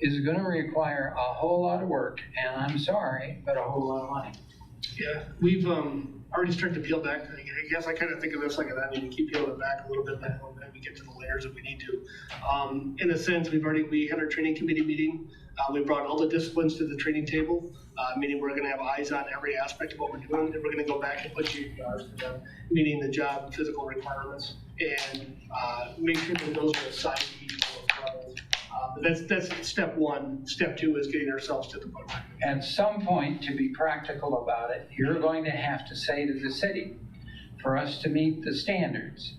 Speaker 1: is gonna require a whole lot of work, and I'm sorry, but a whole lot of money.
Speaker 2: Yeah, we've already started to peel back. I guess I kind of think of this like an onion, keep peeling it back a little bit when we get to the layers that we need to. In a sense, we had our training committee meeting. We brought all the disciplines to the training table, meaning we're gonna have eyes on every aspect of what we're doing, and we're gonna go back and put GPRs to them, meaning the job physical requirements, and make sure that those are assigned to each of those levels. But that's step one. Step two is getting ourselves to the point.
Speaker 1: At some point, to be practical about it, you're going to have to say to the city, for us to meet the standards,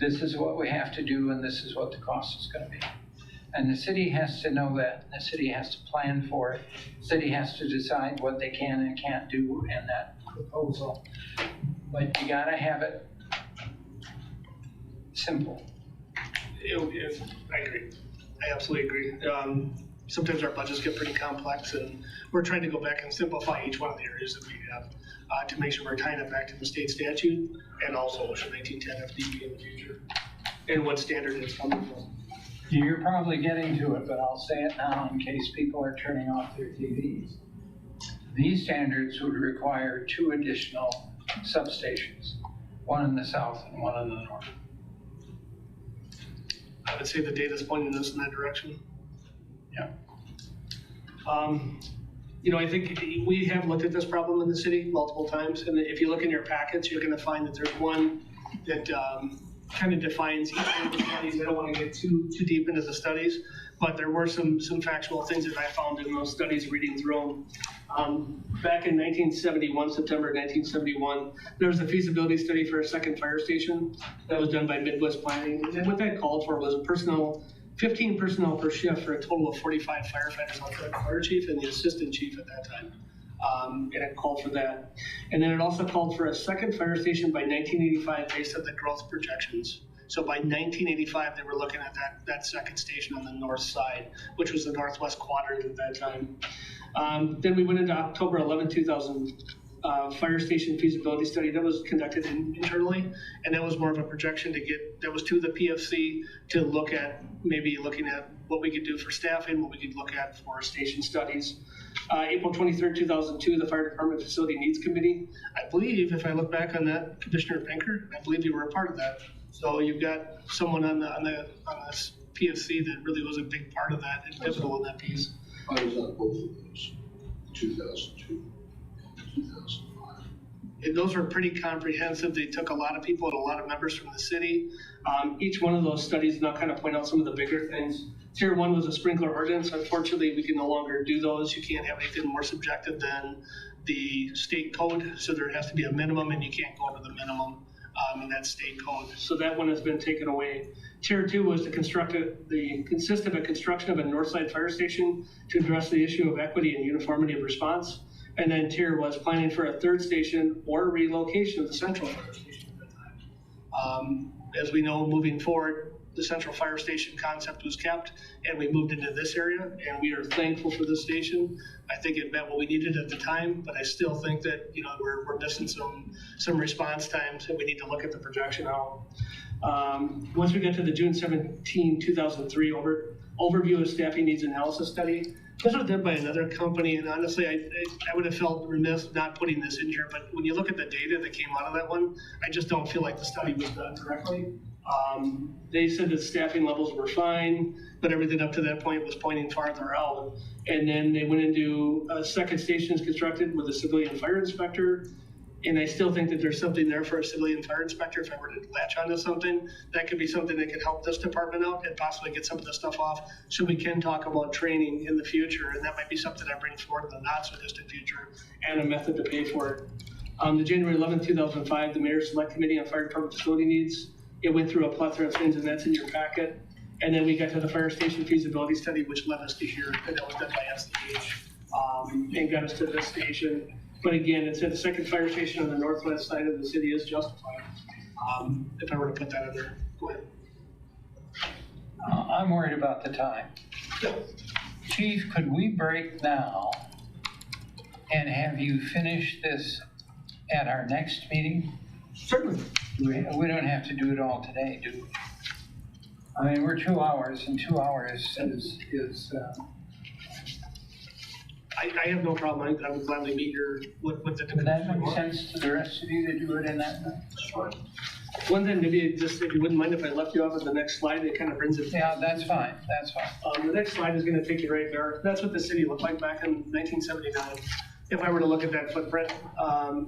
Speaker 1: this is what we have to do and this is what the cost is gonna be. And the city has to know that, the city has to plan for it, the city has to decide what they can and can't do in that proposal. But you gotta have it simple.
Speaker 2: I agree. I absolutely agree. Sometimes our budgets get pretty complex, and we're trying to go back and simplify each one of the areas that we have to make sure we're tying it back to the state statute and also OSHA 1910 FDB in the future and what standard it's coming from.
Speaker 1: You're probably getting to it, but I'll say it now in case people are turning off their TVs. These standards would require 2 additional substations, one in the south and one in the north.
Speaker 2: I would say the data's pointing us in that direction.
Speaker 1: Yeah.
Speaker 2: You know, I think we have looked at this problem in the city multiple times, and if you look in your packets, you're going to find that there's one that kind of defines each one of the studies. I don't want to get too deep into the studies, but there were some factual things that I found in those studies reading through them. Back in 1971, September 1971, there was a feasibility study for a second fire station that was done by Midwest Planning. And what that called for was 15 personnel per shift for a total of 45 firefighters, the fire chief and the assistant chief at that time. And it called for that. And then it also called for a second fire station by 1985 based on the growth projections. So by 1985, they were looking at that second station on the north side, which was the northwest quadrant at that time. Then we went into October 11, 2000, fire station feasibility study that was conducted internally, and that was more of a projection that was to the PFC to look at looking at what we could do for staffing, what we could look at for station studies. April 23rd, 2002, the Fire Department Facility Needs Committee. I believe, if I look back on that, Commissioner Pinker, I believe you were a part of that. So you've got someone on this PFC that really was a big part of that and pivotal in that piece.
Speaker 4: I was on both of those, 2002, 2005.
Speaker 2: And those were pretty comprehensive. They took a lot of people and a lot of members from the city. Each one of those studies now kind of point out some of the bigger things. Tier 1 was a sprinkler ordinance. Unfortunately, we can no longer do those. You can't have anything more subjective than the state code. So there has to be a minimum, and you can't go over the minimum in that state code. So that one has been taken away. Tier 2 was to consist of a construction of a north side fire station to address the issue of equity and uniformity of response. And then Tier was planning for a third station or relocation of the central fire station at that time. As we know, moving forward, the central fire station concept was kept, and we moved into this area, and we are thankful for this station. I think it met what we needed at the time, but I still think that we're missing some response times, and we need to look at the projection out. Once we get to the June 17, 2003 overview of staffing needs analysis study, this was done by another company, and honestly, I would have felt remiss not putting this in here, but when you look at the data that came out of that one, I just don't feel like the study was done correctly. They said that staffing levels were fine, but everything up to that point was pointing farther out. And then they went into a second station constructed with a civilian fire inspector. And I still think that there's something there for a civilian fire inspector. If I were to latch onto something, that could be something that could help this department out and possibly get some of this stuff off, so we can talk about training in the future. And that might be something I bring forward in the not so distant future, and a method to pay for it. The January 11th, 2005, the Mayor's Select Committee on Fire Department Facility Needs, it went through a plethora of things, and that's in your packet. And then we got to the fire station feasibility study, which led us to here, and that was done by SDH, and got us to this station. But again, it said the second fire station on the northwest side of the city is justified. If I were to put that in there, go ahead.
Speaker 1: I'm worried about the time. Chief, could we break now and have you finish this at our next meeting?
Speaker 2: Certainly.
Speaker 1: We don't have to do it all today, do we? I mean, we're 2 hours, and 2 hours is
Speaker 2: I have no problem. I would gladly meet with the.
Speaker 1: Would that make sense to the rest of you to do it in that?
Speaker 2: Sure. One thing, maybe just if you wouldn't mind if I left you off at the next slide, it kind of brings it.
Speaker 1: Yeah, that's fine. That's fine.
Speaker 2: The next slide is going to take you right there. That's what the city looked like back in 1979. If I were to look at that footprint,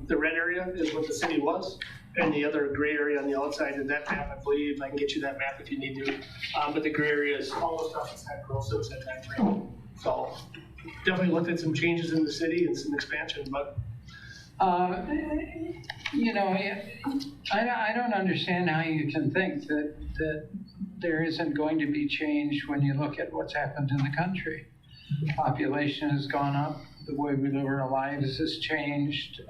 Speaker 2: the red area is what the city was, and the other gray area on the outside is that map. I believe I can get you that map if you need to. But the gray area is all the stuff that's had growth since that time frame. So definitely looked at some changes in the city and some expansion, but.
Speaker 1: You know, I don't understand how you can think that there isn't going to be change when you look at what's happened in the country. Population has gone up, the way we live our lives has changed,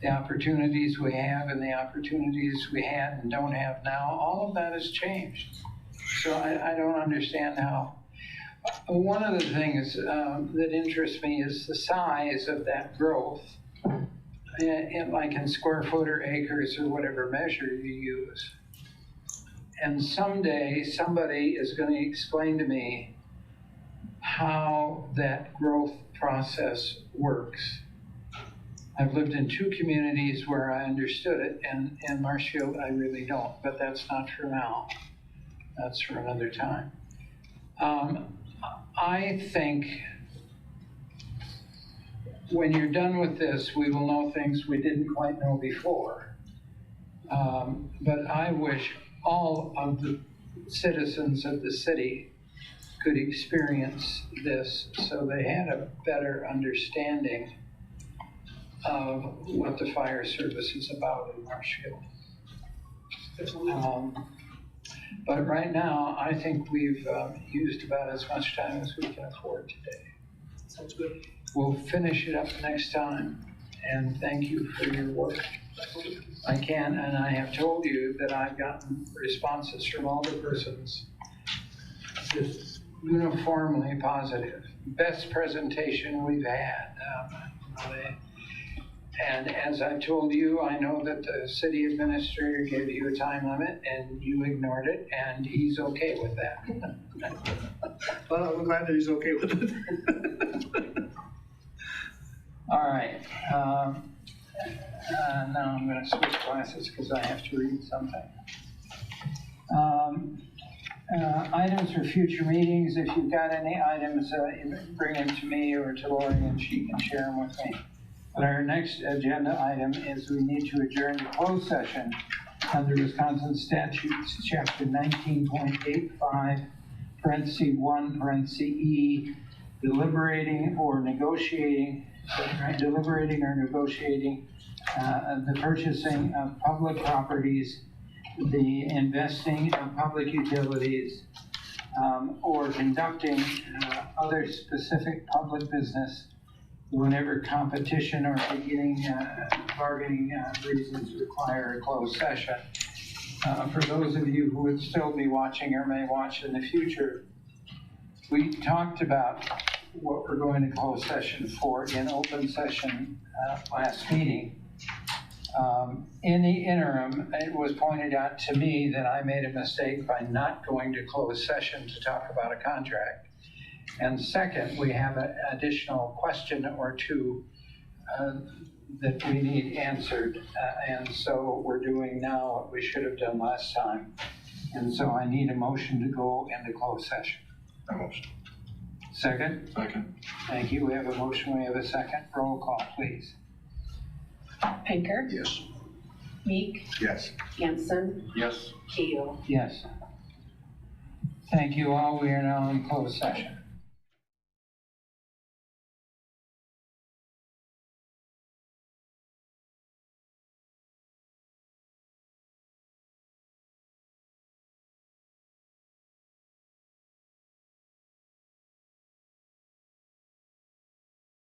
Speaker 1: the opportunities we have and the opportunities we had and don't have now, all of that has changed. So I don't understand how. One of the things that interests me is the size of that growth. Like in square foot or acres or whatever measure you use. And someday somebody is going to explain to me how that growth process works. I've lived in 2 communities where I understood it, and in Marshfield I really don't, but that's not for now. That's for another time. I think when you're done with this, we will know things we didn't quite know before. But I wish all of the citizens of the city could experience this, so they had a better understanding of what the fire service is about in Marshfield. But right now, I think we've used about as much time as we can afford today.
Speaker 11: Sounds good.
Speaker 1: We'll finish it up next time, and thank you for your work. I can, and I have told you that I've gotten responses from all the persons just uniformly positive. Best presentation we've had. And as I told you, I know that the city administrator gave you a time limit and you ignored it, and he's okay with that.
Speaker 2: Well, I'm glad that he's okay with it.
Speaker 1: All right. Now I'm going to switch classes because I have to read something. Items for future meetings. If you've got any items, bring them to me or to Lori and she can share them with me. But our next agenda item is we need to adjourn to closed session under Wisconsin statutes, chapter 19.85, parenthesis 1, parenthesis E, deliberating or negotiating the purchasing of public properties, the investing of public utilities, or conducting other specific public business whenever competition or bargaining reasons require a closed session. For those of you who would still be watching or may watch in the future, we talked about what we're going to close session for in open session last meeting. In the interim, it was pointed out to me that I made a mistake by not going to closed session to talk about a contract. And second, we have an additional question or two that we need answered. And so we're doing now what we should have done last time. And so I need a motion to go into closed session.
Speaker 4: A motion.
Speaker 1: Second?
Speaker 9: Second.
Speaker 1: Thank you. We have a motion. We have a second. Roll call, please.
Speaker 3: Pinker,
Speaker 4: Yes.
Speaker 3: Meek,
Speaker 4: Yes.
Speaker 3: Hanson,
Speaker 9: Yes.
Speaker 3: Keel.
Speaker 1: Yes. Thank you all. We are now in closed session.